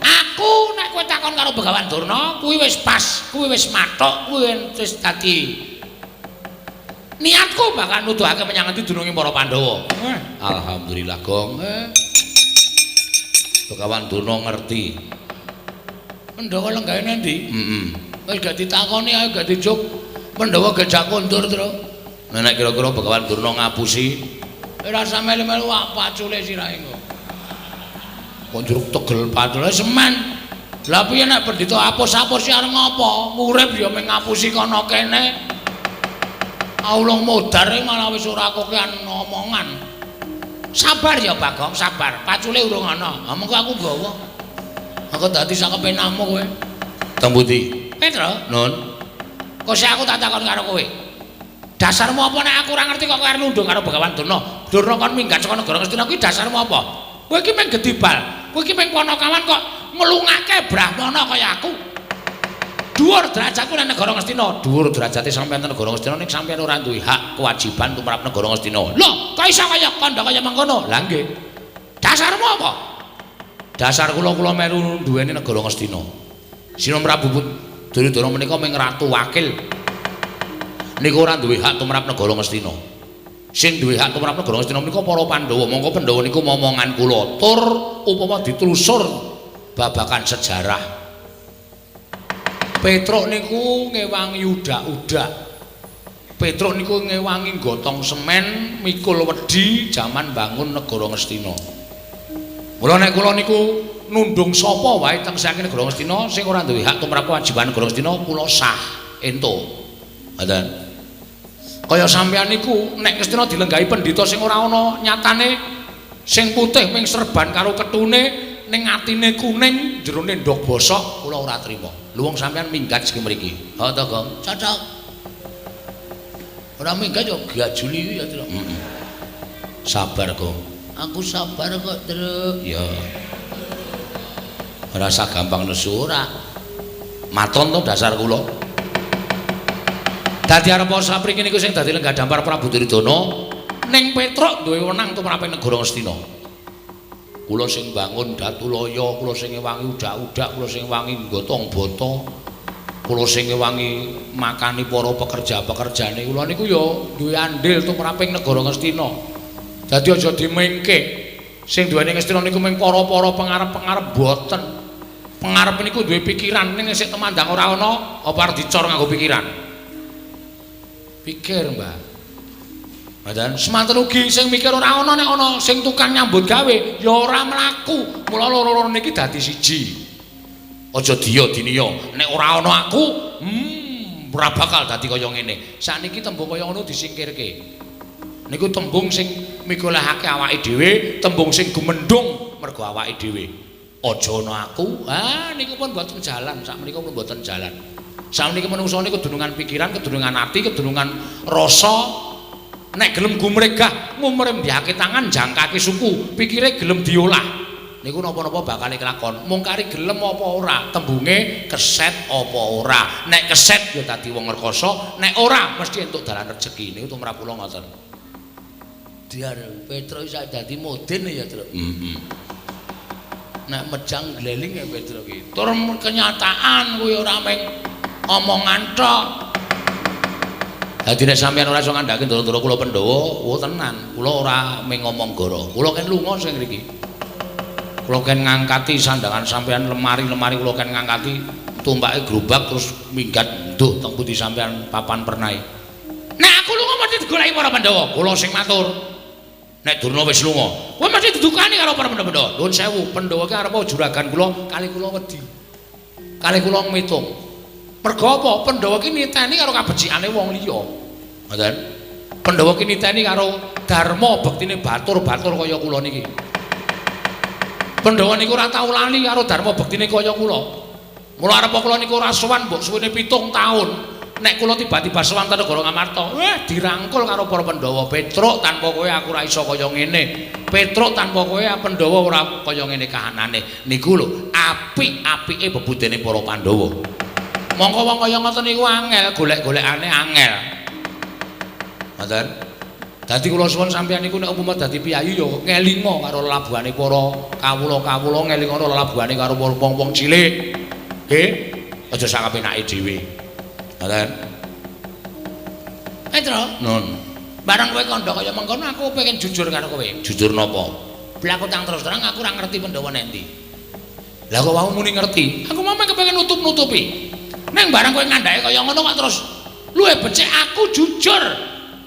aku nek kowe takon karo Begawan Durna kuwi wis pas kuwi wis mathok kuwi wis dadi niatku bakal nuduhake menyang endi dununge para Pandhawa alhamdulillah gong Begawan Durna ngerti Pandhawa lenggahe endi wis gak ditakoni ae gak dijuk Pandhawa gejak kondur terus nek kira-kira Begawan Durna ngapusi ora sampe melu pacule sirahe kok njuruk tegel pacule semen lha piye nek pendhita apus-apus arep ngopo urip ya mung ngapusi kono kene aulung modar malah wis ora kokean omongan sabar ya Bagong sabar pacule urung ana mengko aku gawa aku dadi sakepenamu kowe teng pundi Petra nun kok aku tak takon karo kowe dasarmu apa nek aku ora ngerti kok kowe arep nunduk karo Begawan Durna Durna kon minggat saka negara Ngastina kuwi dasarmu apa kowe iki mung gedibal kowe iki mung ponokawan kok nglungake brahmana kaya aku dhuwur derajatku nang negara Ngastina dhuwur derajate sampeyan nang negara Ngastina ning sampeyan ora duwe hak kewajiban tumrap negara Ngastina lho kok iso kaya kandha kaya mangkono lha nggih dasarmu apa dasar kula melu duweni negara Ngastina Sina Prabu Duryudana menika mung ratu wakil niku ora duwe hak tumrap negara Ngastina sing duwe hak tumrap negara Ngastina menika para Pandhawa mongko Pandhawa niku momongan kula tur upama ditelusur babakan sejarah Petruk niku ngewangi udak-udak Petruk niku ngewangi gotong semen mikul wedi jaman bangun negara Ngastina mula nek kula niku nundung sapa wae teng saking negara Ngastina sing ora duwe hak tumrap kewajiban negara Ngastina kula sah entuk ngoten kaya sampeyan niku nek Ngastina dilenggahi pendhita sing ora ana nyatane sing putih ming serban karo ketune ning atine kuning jerone ndok bosok kula ora trima lho wong sampeyan minggat sing mriki ha to Gong cocok ora minggat yo gajuli ya sabar Gong aku sabar kok Truk ya ora sak gampang nesu ora maton to dasar kula dadi arep sapriki niku sing dadi lenggah dampar Prabu Duryudana ning Petruk duwe wenang tumrap negara Ngastina kula sing bangun Datulaya kula sing ngewangi udak-udak kula sing ngewangi gotong boto kula sing ngewangi makani para pekerja-pekerjane kula niku ya duwe andil tumrap negara Ngastina dadi aja dimengke sing duweni Ngastina niku mung para-para pengarep-pengarep boten pengarep niku duwe pikiran ning sik temandang ora ana apa arep dicor nganggo pikiran pikir Mbah Badan semanten ugi sing mikir ora ana nek ana sing tukang nyambut gawe ya ora mlaku mula loro-loro niki dadi siji aja diya diniya nek ora ana aku ora bakal dadi kaya ngene sakniki tembung kaya ngono disingkirke niku tembung sing mikolehake awake dhewe tembung sing gumendhung mergo awake dhewe aja ana aku niku pun mboten jalan sakmenika pun mboten jalan sakniki menungso niku kedunungan pikiran kedunungan ati kedunungan rasa nek gelem gumregah ngumrembyake tangan jangkake suku pikire gelem diolah niku napa-napa bakal kelakon. Mung kari gelem apa ora, tembunge keset apa ora. Nek keset ya dadi wong rekoso, nek ora mesti entuk dalan rejeki. Niku tumrap kula ngoten. Diar Petro iso dadi moden ya, Tru. Nek mejang gleling ya Petro ki. Tur kenyataan kuwi ora mung omongan tok. Dadi nek sampeyan ora iso ngandhake ndoro-ndoro kula Pandhawa, wo tenan. Kula ora mung ngomong goro. Kula ken lunga sing mriki. Kula ken ngangkati sandangan sampeyan lemari-lemari kula ken ngangkati tumpake gerobak terus minggat nduh teng pundi sampeyan papan pernai. Nek aku lunga mesti digoleki para Pandhawa. Kula sing matur. Nek Durna wis lunga, kowe mesti didukani karo para Pandhawa. Nuwun sewu, Pandhawa ki arep juragan kula, kali kula wedi. Kali kula ngitung. Mergo apa? Pandhawa ki niteni karo kabecikane wong liya. Ngoten. Pandhawa ki niteni karo dharma bektine batur-batur kaya kula niki. Pandhawa niku ora tau lali karo dharma bektine kaya kula. Mula arep kula niku ora sowan mbok suwene 7 taun. Nek kula tiba-tiba sowan ten negara Ngamarta, dirangkul karo para Pandhawa. Petruk tanpa kowe aku ora iso kaya ngene. Petruk tanpa kowe Pandhawa ora kaya ngene kahanane. Niku lho apik-apike bebudene para Pandhawa. Mongko wong kaya ngoten niku angel golek-golekane angel. Ngoten. Dadi kula suwun sampeyan niku nek umpama dadi piyayi ya ngelinga karo lelabuhane para kawula-kawula, ngelinga karo lelabuhane karo wong-wong cilik. Nggih, aja sak kepenake dhewe. Ngoten. Petro, nun. Barang kowe kandha kaya mengkono aku pengen jujur karo kowe. Jujur napa? Blaku tang terus terang aku ora ngerti Pandhawa nendi. Lah kok wau muni ngerti? Aku mamang kepengin nutup-nutupi. Neng barang kowe ngandhake kaya ngono kok terus luwe becik aku jujur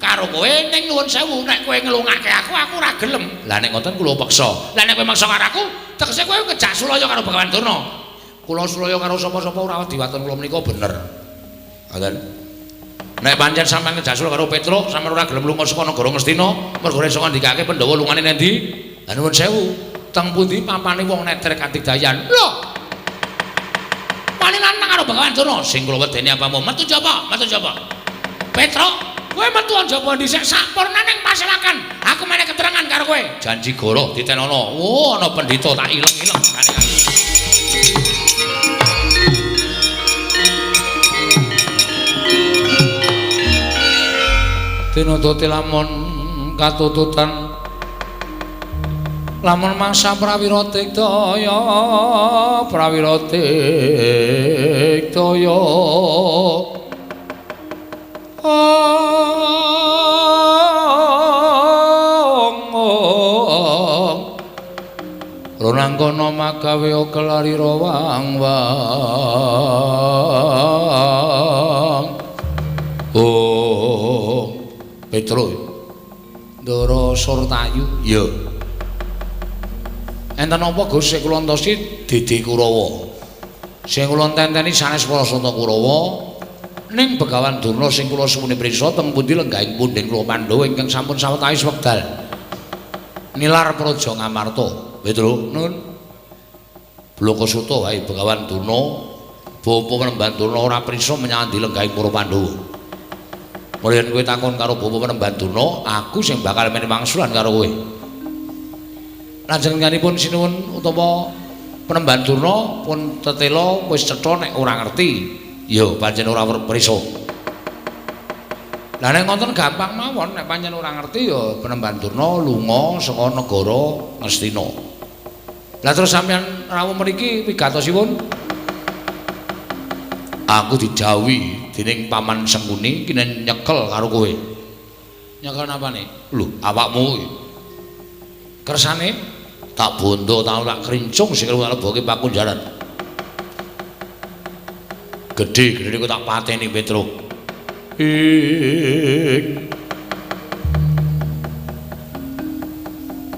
karo kowe ning nuwun sewu nek kowe ngelungake aku ora gelem. Lah nek ngoten kula peksa. Lah nek kowe maksa karo aku, tegese kowe kejak sulaya karo Begawan Durna. Kula sulaya karo sapa-sapa ora wedi waton kula menika bener. Ngoten. Nek pancen sampeyan kejak sulaya karo Petruk, sampeyan ora gelem lunga saka negara Ngastina, mergo iso ngandikake Pandhawa lungane nendi? Lah nuwun sewu, teng pundi pampane wong neter Katidayan. Lho, paninan karo Begawan Durna sing kula wedeni apa mau metu jaba Petruk kowe metu jaba dhisik sampurna ning paselakan aku meneh keterangan karo kowe janji goro ditenono ana pendhita tak ileng-ileng kane tinututi lamun katututan lamun mangsa prawira daya runangkono magawe kelari wang-wang Petruk Ndara Surtayu ya enten apa Gus sing kula entosi Dede Kurawa sing kula tenteni sanes para Santa Kurawa ning Begawan Durna sing kula suwune priksa teng pundi lenggahing pundhen kula Pandhawa ingkang sampun sawetawis wekdal nilar praja Ngamarta Petruk nun Blokasuta wae Begawan Durna bapa Penemban Durna ora priksa menyang lenggahing para Pandhawa mulyan kowe takon karo bapa Penemban Durna aku sing bakal meneh mangsulan karo kowe Lanjenenganipun sinuwun utawa Penemban Durna pun tetela wis cetha nek ora ngerti ya pancen ora prisa. Lah nek ngoten gampang mawon nek pancen ora ngerti ya Penemban Durna lunga saka negara Ngastina. Lah terus sampeyan rawuh mriki wigatosipun aku dijawuhi dening Paman Sengkuni kinen nyekel karo kowe. Nyekel napane? Lho, awakmu iki. Kersane tak bondo tak krincung sing tak leboke pakunjaran. Gedhe kok tak pateni Petruk.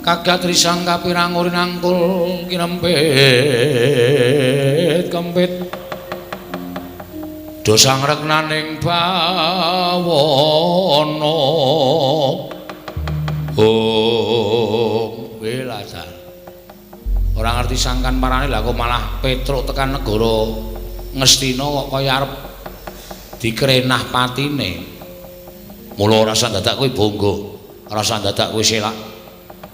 Kagat risang kapirang uri nangkul kinempit kempit dosang reknaning bawana welasan ora ngerti sangkan marane lha kok malah Petruk tekan negara Ngastina kok kaya arep dikrenah patine mula ora usah dadak kowe bangga ora usah dadak kowe selak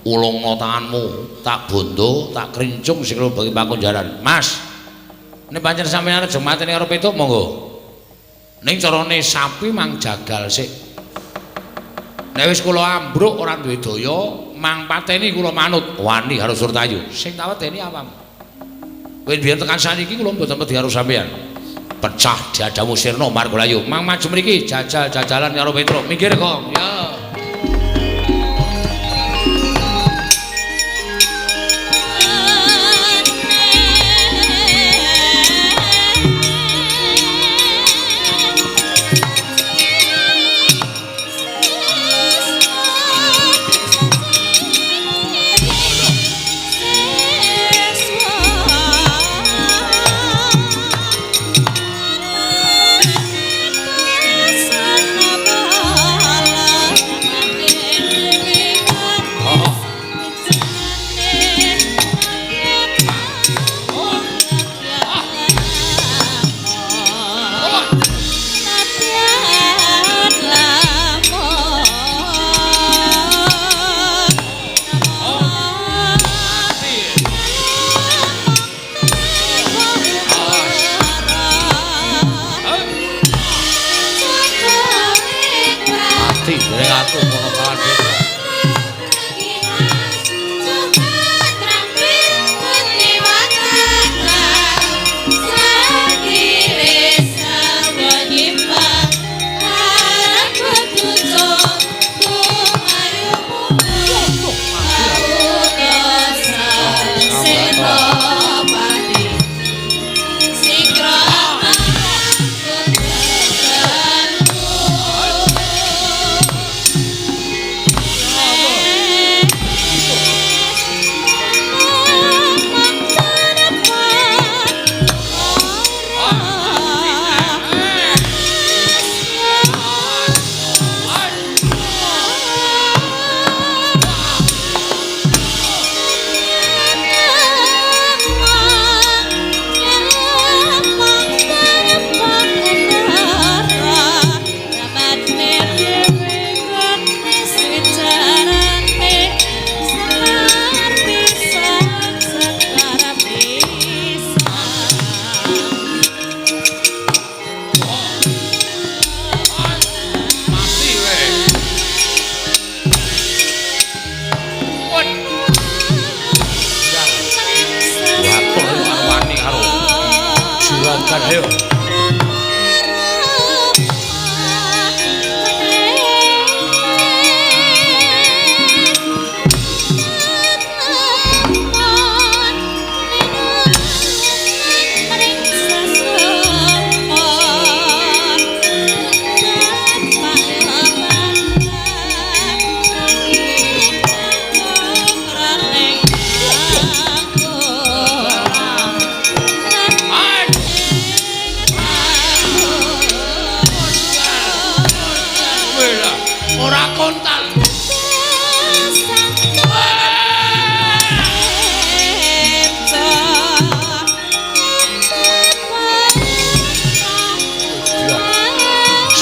ulungna tanganmu, tak bondo, tak krincung sikil bagi pakunjaran. Mas, nek pancen sampeyan arep mateni karo petuk monggo. Ning carane sapi mang jagal sik. Nek wis kula ambruk ora duwe daya, mang pateni kula manut wani karo Surtayu. Sing tak wedeni awam. Kowe biyen tekan saniki kula mboten wedi karo sampeyan. Pecah diadamu sirna Margolayu. Mang maju mriki jajal-jajalan karo Petruk. Minggir kok. Ya.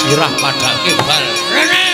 Sirah pada kebal Rene.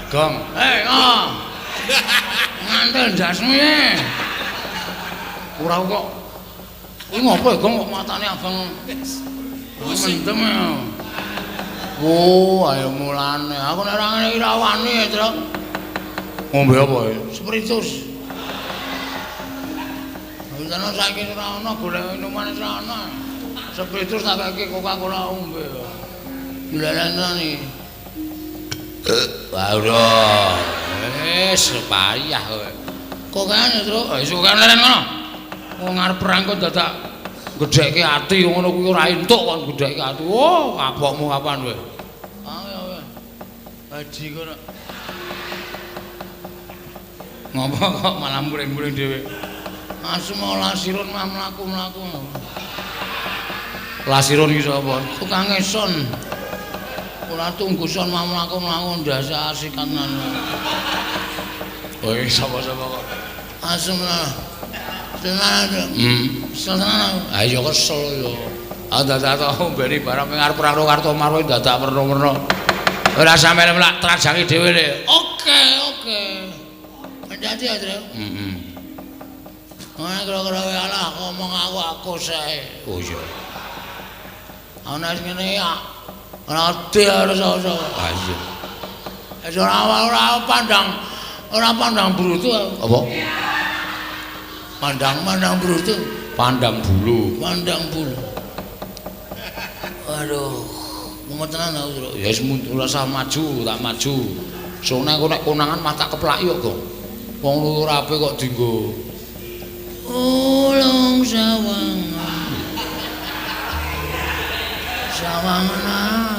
Gong. Ngantel jasmu ya. Ora kok. Kuwi ngopo ya, Gong, kok matane abang. Mendem ya. Oh, ayo mulane. Aku nek ora ngene iki ra wani, Tru. Ngombe apa ya? Spiritus. Wis ana saiki ora ana golek minuman ora ana. Spiritus tak kaki Coca-Cola ombe. Dilalani. Waduh. Wis payah kowe. Kok kene, Tru? Wis kok leren ngono. Wong arep perang kok dadak gedhekke ati ngono kuwi ora entuk kon gedhekke ati. Oh, kapokmu kapan kowe? Ayo kowe. Haji kono. Ngopo kok malah muring-muring dhewe? Asma lasirun mah mlaku-mlaku. Lasirun iki sapa? Tukang ngeson. Ora tungguson mah mlaku-mlaku ndasa asikanan. Oi, sapa-sapa kok? Asma. Tenan. Tenan. Ayo kesel yo. Dadak ombeni barang ping arep perang karto marwa dadak werna-werna. Ora sampeyan melak trajangi dhewe le. Oke. Hati-hati ya, Tru. Ana kira-kira wae alah ngomong aku sae. Oh iya. Ana sing ngene ya. Ora ati harus iso. Ah iya. Wis ora pandang brutu. Apa? Pandang brutu. Pandang bulu. Waduh. Mumet tenan aku, Tru. Ya wis ora usah maju, tak maju. Soalnya aku nek konangan mah tak keplak yo kok. Wong luhur ape kok dienggo. Ulung sawangan. Sawangan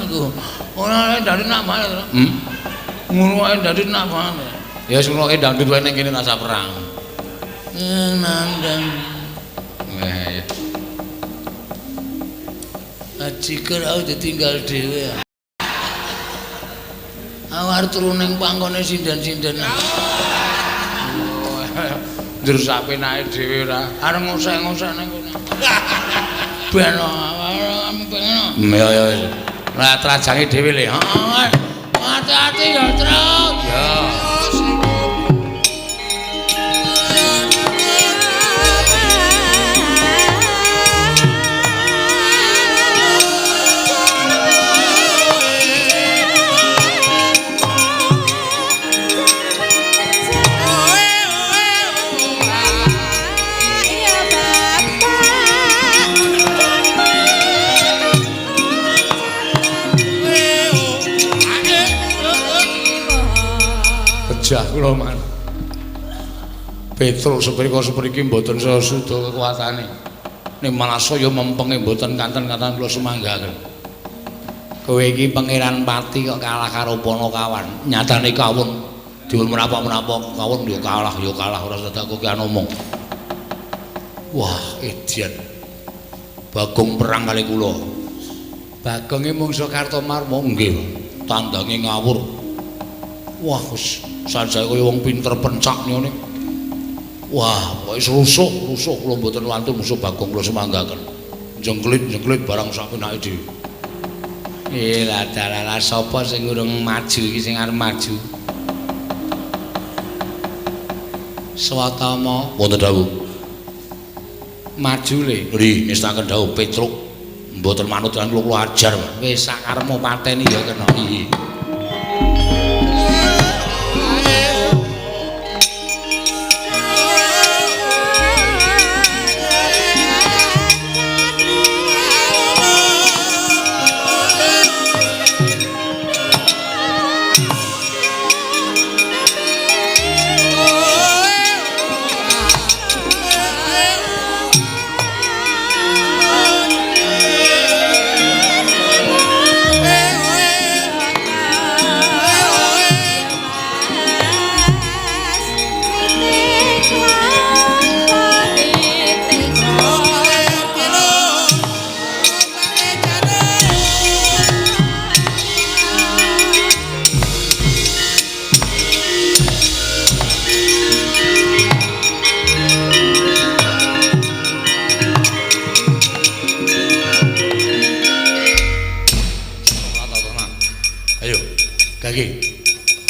aku. Ora dadi nak mana, Tru? Ngono ae dadi nak mana. Ya wis ngono ae dangdut wae ning kene rasa perang. Nandang. Ya. Ajiker aku ditinggal dhewe. Awar turu ning pangkone sinden-sinden. Njur sapenake dhewe ora. Arep ngosek-ngosek ning kono. Ben kami pengen. Ya. Lah trajange dhewe le. Heeh. Hati-hati ya, Tru. Ya. Jah kula man. Petruk seprika-sepriki mboten sesuda kekuatane. Ning malah saya mempenge mboten kanten-kanten kula semanggaken. Kowe iki pangeran pati kok kalah karo Panakawan. Nyatane kawon diwul menapa-menapa kawon yo kalah ora sedak kok omong. Wah, edian. Bagong perang kali kula. Bagonge mungsuh Kartomarma nggih. Tandange ngawur. Wah, wis sanjake kaya wong pinter pencak ngene. Wah, pokoke rusuh kula mboten wantun musuh Bagong kula semanggaken. Jengklit barang sapenake dhewe. Lah sapa sing urung maju iki sing arep maju? Swatama wonten dawuh. Maju le. Nggih, nistaken dawuh Petruk. Mboten manut kan kula ajar. Wis sak karepmu pateni ya kena. Nggih.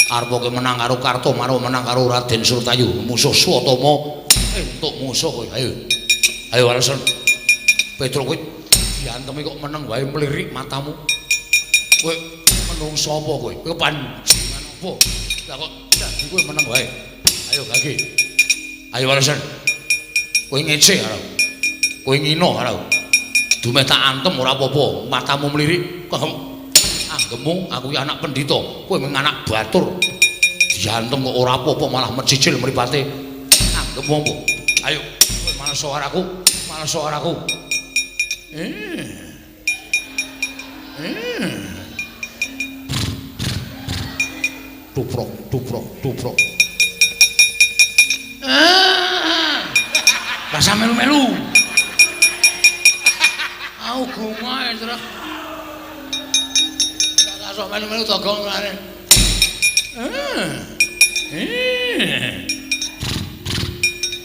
Arep menang karo Kartomarma menang karo Raden Surtayu musuh Swatama entuk musuh kowe ayo alasan Petruk kowe diantemi kok menang wae mlirik matamu Kowe menungso apa kowe? Kowe panjenengan apa? Lah kok dadi kowe meneng wae. Ayo Gage. Ayo Walesan. Kowe ngece karo. Kowe ngino karo. Dumeh tak antem ora apa-apa, matamu mlirik. Kok anggemu aku iki anak pendhita, kowe mung anak batur. Diantem kok ora apa-apa malah mecicil mripate. Anggemu apa? Ayo, kowe malah suaraku, malah suaraku. Tuprok, tuprok, tuprok. Rasa melu-melu. Aku gumae terus. Rasa melu-melu togong ngene.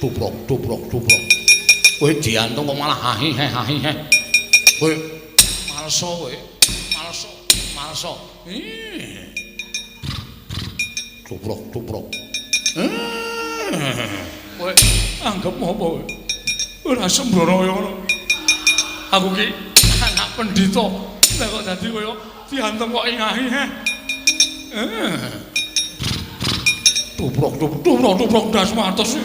Tuprok, tuprok, tuprok. Kowe diantung kok malah hahi-hahi. Kowe malso kowe. Malso, malso. Tuprok, tuprok. Kowe anggap apa kowe? Ora sembrono kaya ngono. Aku ki anak pendhita. Lah kok dadi kaya diantem kok ngahi. Tuprok, tuprok, tuprok, tuprok das matos.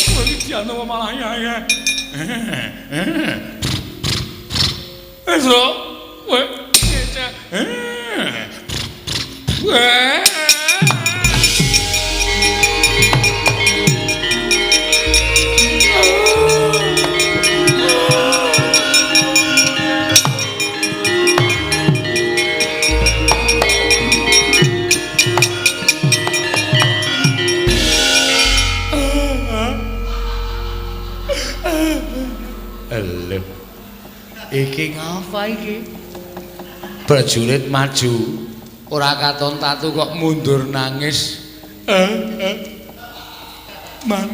Kowe iki diantem kok malah ngahi. Eso, kowe ngece. Iki ngapa iki? Prajurit maju, ora katon tatu kok mundur nangis. Man,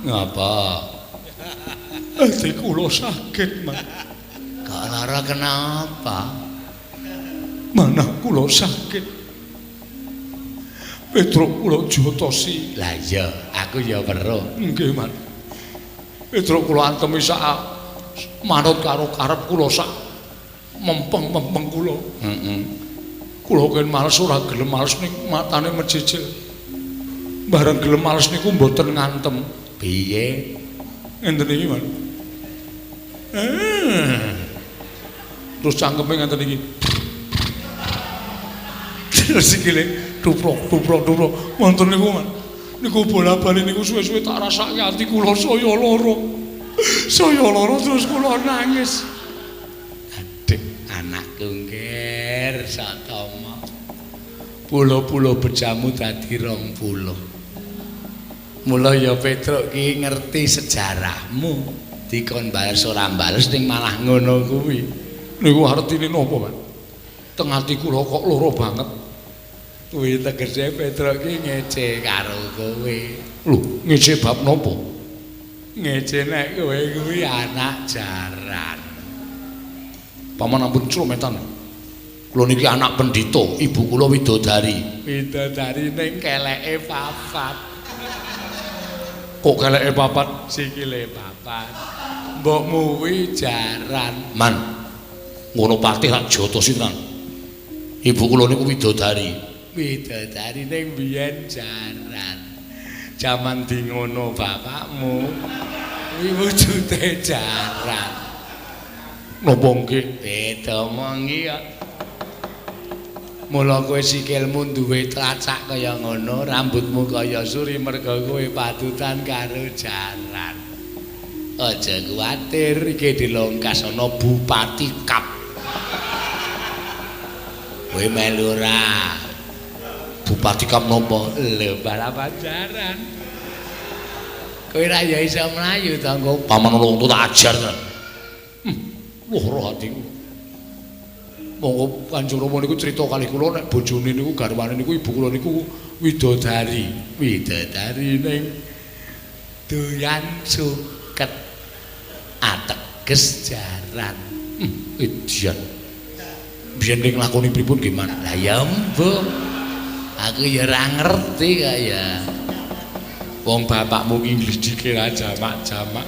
ngapa? Ati kula sakit, Man. Kok lara kenapa? Manah kula sakit. Petruk kula jotosi. Lah iya, aku ya weruh. Nggih, Man. Petruk kula antemi sak manut karo karep kula sak mempeng-mempeng kula. Kula ken males ora gelem males ning matane mecicil. Bareng gelem males niku mboten ngantem. Piye? Ngenten iki, Man. Terus cangkeme ngenten iki. Terus sikile tuprok, tuprok, tuprok. Wonten niku, Man. Niku bola-bali niku suwe-suwe tak rasake ati kula saya lara. Saya lara terus kula nangis. Adik anakku ngger satama. Pulo-pulo bejamu dadi 20. Mula ya Petruk ki ngerti sejarahmu. Dikon bales ora bales ning malah ngono kuwi. Niku artine napa, Pak? Teng ati kula kok lara banget. Kuwi tegese Petruk ki ngece karo kowe. Lho, ngece bab napa? Ngece nek kowe kuwi anak jaran. Paman ampun clumetan. Kula niki anak pendhita, ibu kula widodari. Widodari ning keleke papat. Kok keleke papat? Sikile papat. Mbokmu kuwi jaran. Man. Ngono patih tak jotosi tenan. Ibu kula niku widodari. Widodari ning biyen jaran. Jaman di ngono bapakmu kuwi wujude jaran. Napa nggih? Beda mengi ya. Mula kowe sikilmu duwe tlacak kaya ngono, rambutmu kaya suri merga kowe patutan karo jaran. Aja kuwatir iki dilongkas ana Bupati Kap. Kowe melu ora? Bupati Kap napa? Lho balapan jaran. Kowe ra ya iso mlayu to engko paman wong tak ajar to. Lara atiku. Monggo Kanjeng Rama niku crita kalih kula nek bojone niku garwane niku ibu kula niku widodari. Widodari ning doyan suket ateges jaran. Edian. Biyen ning lakoni pripun nggih, Man? Lah ya mbok. Aku ya ora ngerti kaya. Wong bapakmu ki ngledhike jamak-jamak.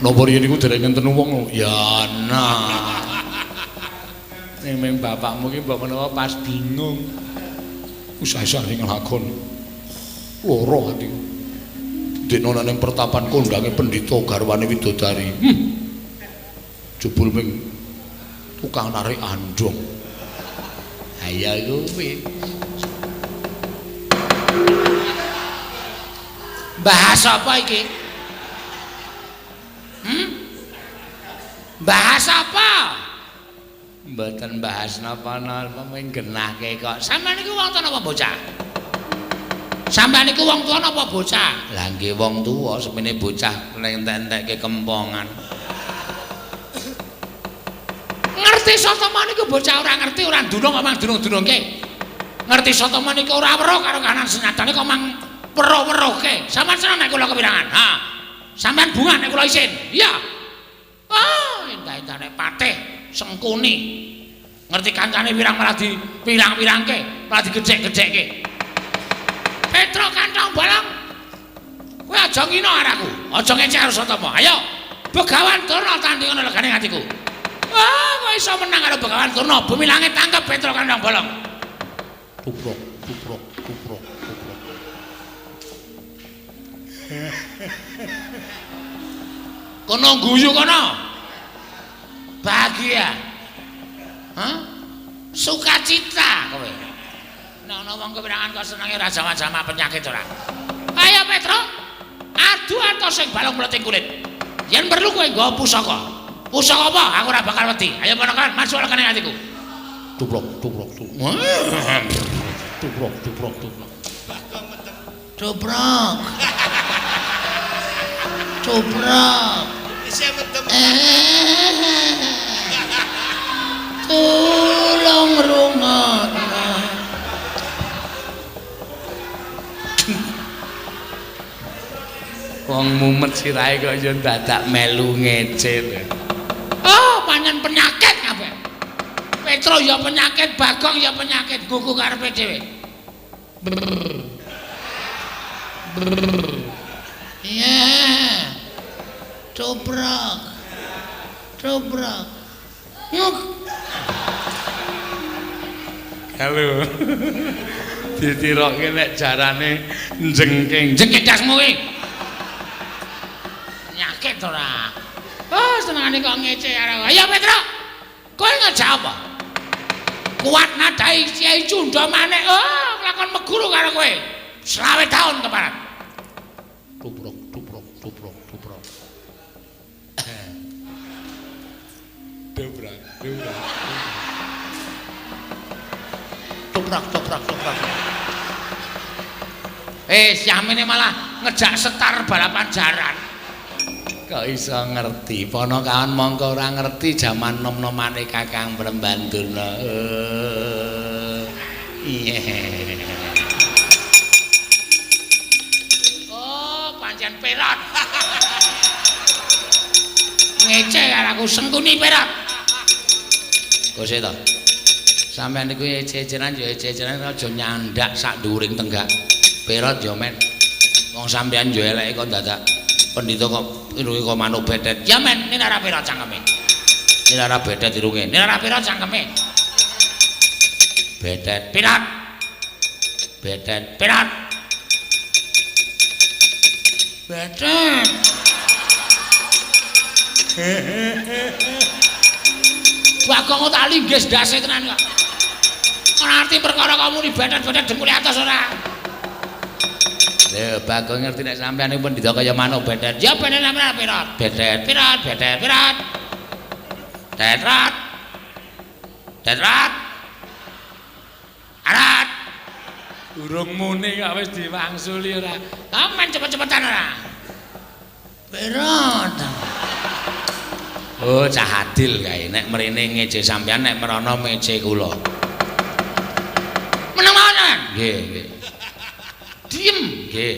Napa riyen niku dereng ngenten wong? Ya nah. Ning bapakmu ki mbok menawa pas bingung. Usah-usah nglakon. Loro ati. Dene ning pertapan kondange pendhita garwane widodari. Jebul ming tukang narik andong. Ayo kuwi. Bahas apa iki? Bahas apa? Mboten bahas napa-napa mung genahke kok. Sampeyan niku wong tuwa napa bocah? Sampeyan niku wong tuwa napa bocah? Lah nggih wong tuwa semene bocah entek-entekke kempongan. Ngerti sotama niku bocah ora ngerti ora ndunung omang dunung-dunungke. Ngerti sotama niku ora weruh karo kanan senadane kok mang weruh-weruhke. Sampeyan seneng nek kula kepirangan? Ha. Sampeyan bunga nek kula isin. Iya. Oh, endah-endah nek patih sengkuni. Ngerti kancane wirang malah dipirang-pirangke, malah digejek-gejekke. Petro Kantong Bolong. Kowe aja ngino araku. Aja ngecek karo Sotama. Ayo. Begawan Durna tandingan legane atiku. Wah, kowe iso menang karo Begawan Durna. Bumi langit tangkep Petro Kantong Bolong. Tuprok, tuprok, tuprok, tuprok. Kono guyu kono. Bahagia. Hah? Sukacita kowe. Nek ana wong kepirangan kok senenge ora jama-jama penyakit ora. Ayo Petro. Adu atos sing balung mleting kulit. Yen perlu kowe nggawa pusaka. Pusaka apa? Aku ora bakal wedi. Ayo ponakan masuk lekane atiku. Tuprok, tuprok, tuprok. Tuprok, tuprok, tuprok. Tuprok. Tuprok. Tolong rungokna. Wong mumet sirahe kok ya dadak melu ngece. Oh, pancen penyakit kabeh. Petro ya penyakit, Bagong ya penyakit, gugu karepe dhewe. Iya. Dobrak. Dobrak. Yuk. Halo. Ditirokke nek jarane jengking. Jengking dasmu kuwi. Penyakit ora. Oh, senengane kok ngece karo. Ayo Petro. Kowe ngejak apa? Kuat nadai Kyai Cunda maneh. Oh, nglakon meguru karo kowe. 20 tahun keparat. Tubrok, tubrok, tubrok, tubrok. Dobrak, dobrak. Toprak, toprak, toprak. Siamene malah ngejak setar balapan jaran. Kok iso ngerti? Ponokawan mongko ora ngerti jaman nom-nomane Kakang Prembandurna. Iya. Oh, pancen perot. Ngece karo aku sengkuni perot. Kose to. Sampeyan niku ece-eceran ya ece-eceran aja nyandak sak dhuwuring tenggak. Perot ya men. Wong sampeyan yo eleke kok dadak pendhita kok irunge kok manuk bedet. Ya men, ini ora perot cangkeme. Ini ora bedet irunge. Ini ora perot cangkeme. Bedet perot. Bedet perot. Bedet. Bagong tak linggis ndase tenan kok. Ora arti perkara kamu ni bedet-bedet jempule atas ora. Lho, Bagong ngerti nek sampeyan pun pendhita kaya manuk bedet. Ya bedet sampeyan pirot. Bedet, pirot, bedet, pirot. Tetrat. Tetrat. Arat. Durung muni kok wis diwangsuli ora. Aman cepet-cepetan ora. Pirot. Oh, cah adil kae nek mrene ngece sampeyan nek merono mece kula. Meneng mawon. Nggih, nggih. Diem, nggih.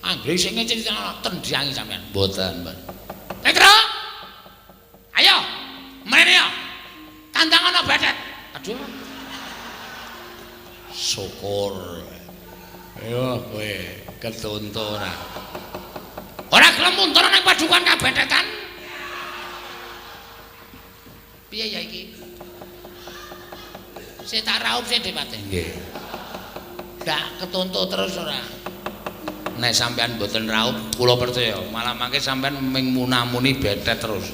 Anggere sing ngece tendiangi sampeyan. Mboten, Mbak. Petro. Ayo. Mrene yo. Tandang ana bedet. Aduh. Syukur. Ayo kowe ketuntun ora. Ora gelem mundur nang padukan kabedetan. Piye ya iki? Sik tak raup sik Dipati. Nggih. Ndak ketuntut terus ora. Nek sampean mboten raup, kula percaya, malah mangke sampean ming munamuni betet terus.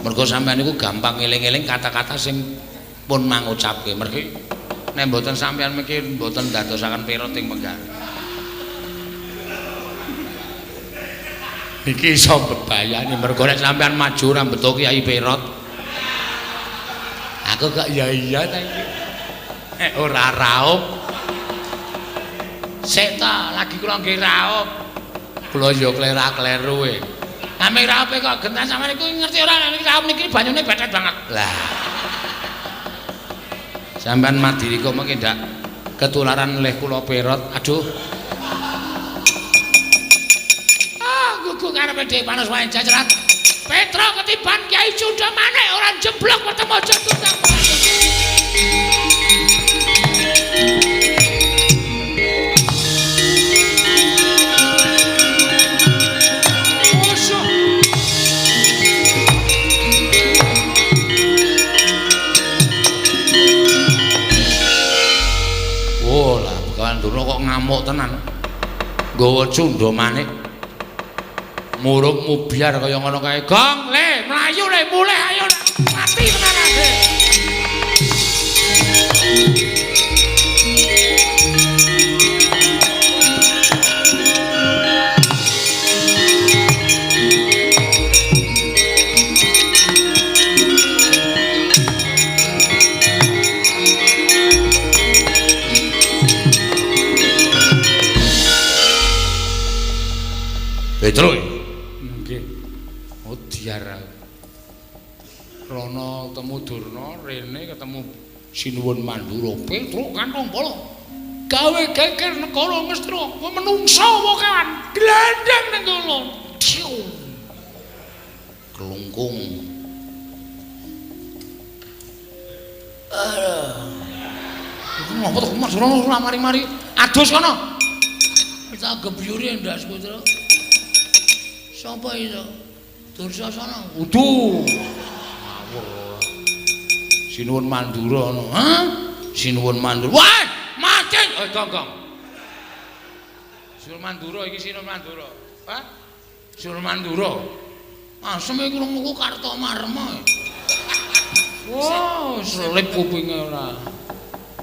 Mergo sampean niku gampang eling-eling kata-kata sing pun mangucapke. Mergi nek mboten sampean mikir mboten dadosaken perot ing Mekar. Iki iso bebayani mergo nek sampean maju rambut Kyai Perot. Aku gak iya ta iki. Ora raup. Sik ta, lagi kula nggih raup. Kula ya klera-kleru e. Ame raupe kok gentan sampean iku ngerti ora nek raup niki banyune betet banget. Lah. Sampean madiri kok mengke ndak ketularan oleh kula Perot. Aduh. Gugu karepe dhewe panas wae jajaran. Petro ketiban Kyai Cundamane ora jeblok bertemu aja tundang. Oh lah, Kawan Durna kok ngamuk tenan. Nggawa Cundamane. Muruk mubiar kaya ngono kae. Gong, le, mlayu le, mulih ayo mati tenan ade. Petro. Nggih. Oh diar. Rono ketemu Durna, rene ketemu Sinuwun Mandura. Petro kantong bola. Gawe geger negara Ngastra. Kowe menungso apa kan? Glandeng ning kono. Kelungkung. Iku ngopo to Mas Durna mari-mari adus kono. Kita gebyuri ndas Petro. Sapa itu? Dursasana. Uduh. Ngawur. Sinuwun Mandura ngono. Hah? Sinuwun Mandura. Wah, mancing. Gong. Sinuwun Mandura iki Sinuwun Mandura. Hah? Sinuwun Mandura. Asem iki krungu Kartomarma. Wow, selip kupinge ora.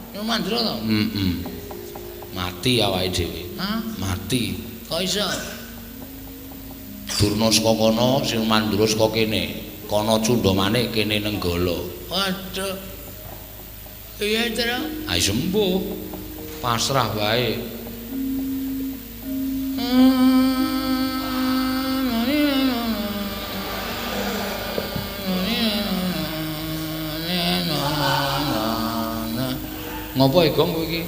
Sinuwun Mandura to? Heeh. Mati awake dhewe. Hah? Mati. Kok iso? Durna saka kono, Sinuwun Mandura saka kene. Kono Cundamane kene Nenggala. Waduh. Iya, Tru. Ayo sembuh. Pasrah wae. Ngopo Gong kowe iki?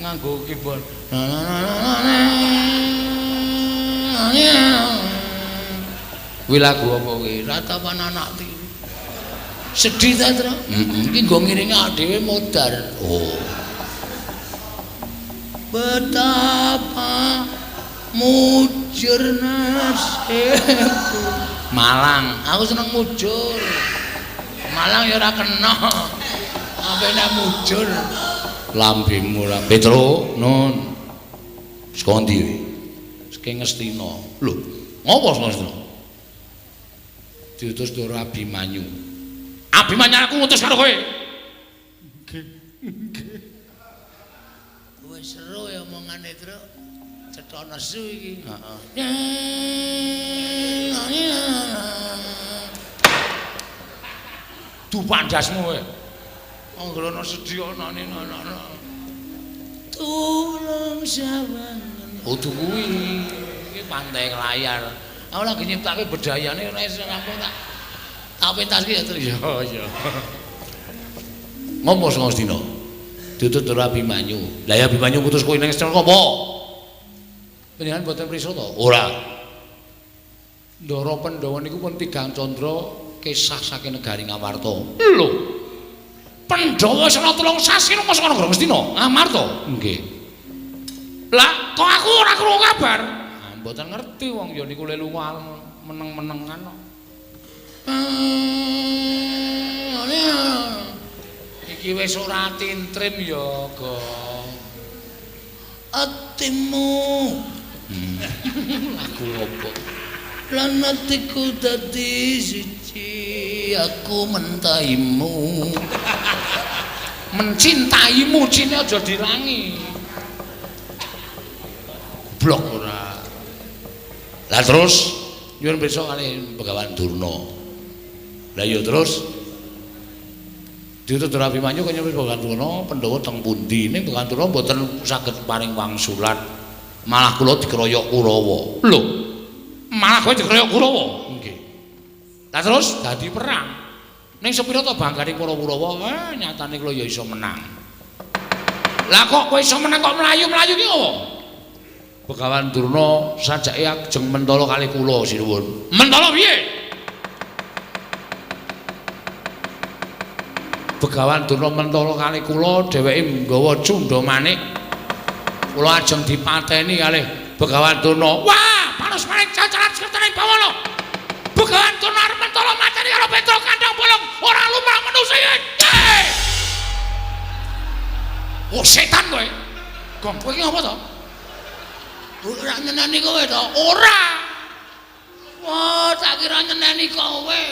Nganggo keyboard. Kuwi lagu apa kuwi? Ratapan anak tiru. Sedih ta, Tru? Iki nggo ngiringi awake dhewe modar. Oh. Betapa mujur nasibku. Malang, aku seneng mujur. Malang ya ora kena. Apa nek mujur? Lambemu ra. Petro, nun. Saka ndi kowe? Saka Ngastina. Lho, ngopo Ngastina? Diutus Ndara Abimanyu. Abimanyu aku ngutus karo kowe. Nggih. Wis seru ya omongane, Tru. Cetha nesu iki. Heeh. Dupandasmu kowe. Anggrana sedya anane ana. Tulung sawangen. Oh kuwi iki pantai layar. Aku lagi nyiptake bedayane nek sing aku tak pentaske ya Tru. Iya. Ngopo Ngastina? Ditut Ndara Abimanyu. Lah ya Abimanyu putus kowe ning Ngastina apa? Panjenengan boten prisa to? Ora. Ndara Pandhawa niku pun tigang candra kisah saking negari Ngamarta. Lho. Pandhawa wis ana 3 sasi nang kono Ngastina. Ngamarta. Nggih. Lah kok aku ora krungu kabar? Ah, mboten ngerti wong ya niku le lunga meneng-menengan kok. Iki wis ora tintrim ya, Gong. Atimu. Lagu opo? Lan atiku dadi siji, aku mentaimu. Mencintaimu cine aja dirangi. Blok ora. Lah terus nyuwun pirsa kali Begawan Durna. Lah ya terus Ditut Abimanyu kaya Begawan Durna Pandhawa teng pundi ning Begawan Durna mboten saged paring wangsulan. Malah kula dikeroyok Kurawa. Lho. Malah kowe dikeroyok Kurawa. Nggih. Lah terus dadi perang. Ning sepira to bangkane para Kurawa? Nyatane kula ya iso menang. Lah kok kowe iso menang kok mlayu-mlayu ki opo? Begawan Durna sajake ajeng mentala kali kula sinuwun. Mentala piye? Begawan Durna mentala kali kula dheweke nggawa cundha manik. Kula ajeng dipateni kalih Begawan Durna. Wah, panos manik cacaran sekretene bawana. Begawan Durna arep mentala mateni karo Petra kandhang bolong ora lumrah manusa iki. Oh setan kowe. Gong kowe iki ngopo to? Ora nyeneni kowe to? Ora. Wah, tak kira nyeneni kowe.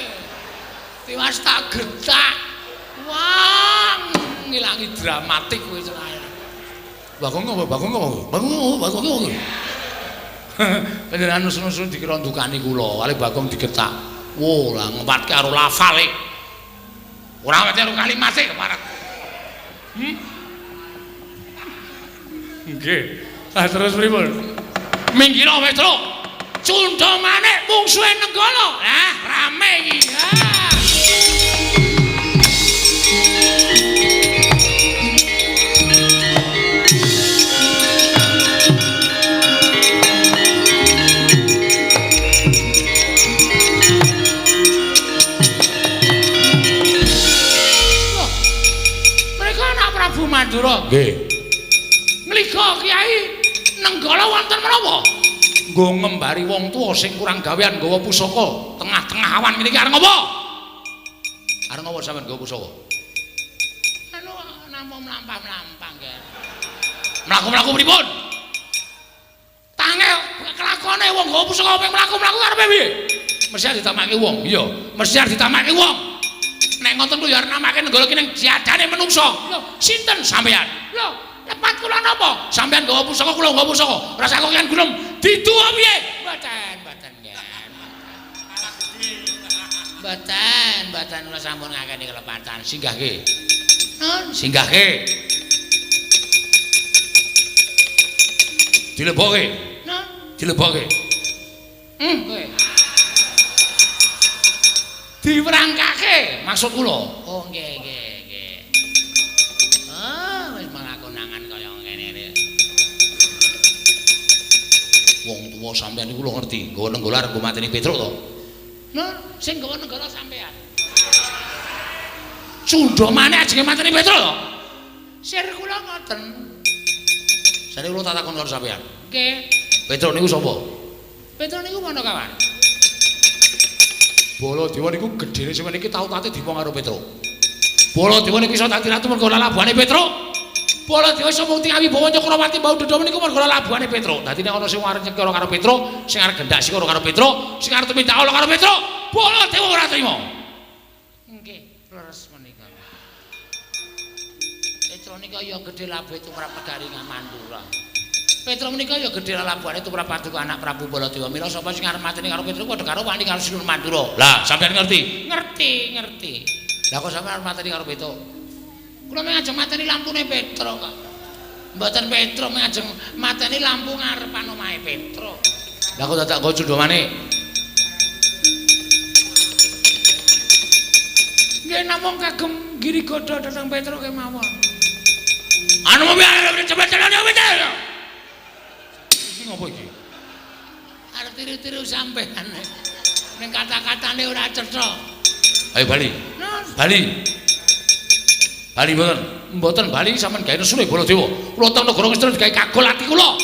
Tiwas tak getak. Wah, ngilangi dramatik kowe cerai. Bagong ngopo? Bagong ngopo? Panjenengan nusun-nusun dikira ndukani kula, kali Bagong digetak. Wo, lah ngempatke karo lafale. Ora mesti karo kalimate keparat. Nggih. Lah terus pripun? Minggir Petra. Cundha manik mungsuhe Nenggala. Lah rame iki. Prabu Mandura. Nggih. Nglika Kyai Nenggala wonten menapa? Nggo ngembari wong tuwa sing kurang gawean nggawa pusaka tengah-tengah awan ngene iki arep ngopo? Arep ngopo sampean nggawa pusaka? Anu namung mlampah-mlampah nggih. Mlaku-mlaku pripun? Tange kelakone wong nggawa pusaka ping mlaku-mlaku karepe piye? Mesti ditamake wong. Iya, mesti ditamake wong. Nek ngoten ku ya arep namake Nenggala ki ning diadane menungso. Lho, sinten sampean? Lho, lepat kula napa? Sampean nggawa pusaka kula nggawa pusaka. Rasa kok kan gunung diduwa piye? Mboten nggih. Mboten kula sampun ngakeni kelepatan. Singgahke. Singgahke. Dilebokke. Dilebokke. Kowe. Diwerangkake maksud kula. Oh nggih. Ah, wis malah konangan kaya ngene iki. Wong tuwa sampean niku lho ngerti, nggawa Nenggala arep mateni Petruk to. Nah, sing nggawa Nenggala sampean. Cundha maneh ajenge mateni Petruk to. Sir kula ngoten. Sare kula tak takon karo sampean. Nggih. Petruk niku sapa? Petruk niku Pandhawan. Baladewa niku gedene sampeyan iki tau tate dipo karo Petruk. Baladewa niku iso dadi ratu mergo labuhane Petruk. Baladewa iso mukti Wibawa Cakrawati Bau Dodoma niku mergo labuhane Petruk. Dadi nek ana sing arep nyekara karo Petruk, sing arep gendak sikara karo Petruk, sing arep tumindak ala karo Petruk, Baladewa ora trima. Nggih, leres menika. Petruk nika ya gedhe labuhe tumrap Negaringan Mandura. Petruk menika ya gedhe labuhane tumrap Paduka anak Prabu Baladewa. Mila sapa sing arep mateni karo Petruk padha karo wani karo Sinur Mandura. Lah, sampeyan ngerti? Ngerti. Lah kok sampeyan arep mateni karo Petruk? Kula mengajeng mateni lampune Petruk kok. Mboten Petruk mengajeng mateni lampu ngarepan omahe Petruk. Lah kok dadak nggo cundha manik? Nggih namung kagem Girigoda dhateng Petruk kemawon. Anu mobil cepet-cepet Petruk. Iki ngopo iki? Arep tiru-tiru sampean. Ning kata-katane ora cetha. Ayo Bali. Bali mboten Bali sampean gawe nesune Baladewa. Kula teng negara Ngastina digawe kagol ati kula.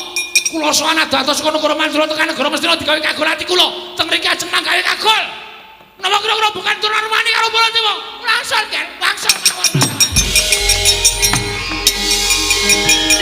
Kula sowan dados saka negara Mandura tekan negara Ngastina digawe kagol ati kula. Teng mriki ajeng manggawe kagol. Napa kira-kira bukan turunan wani karo Baladewa? Langsung kan, langsung mawon. Thank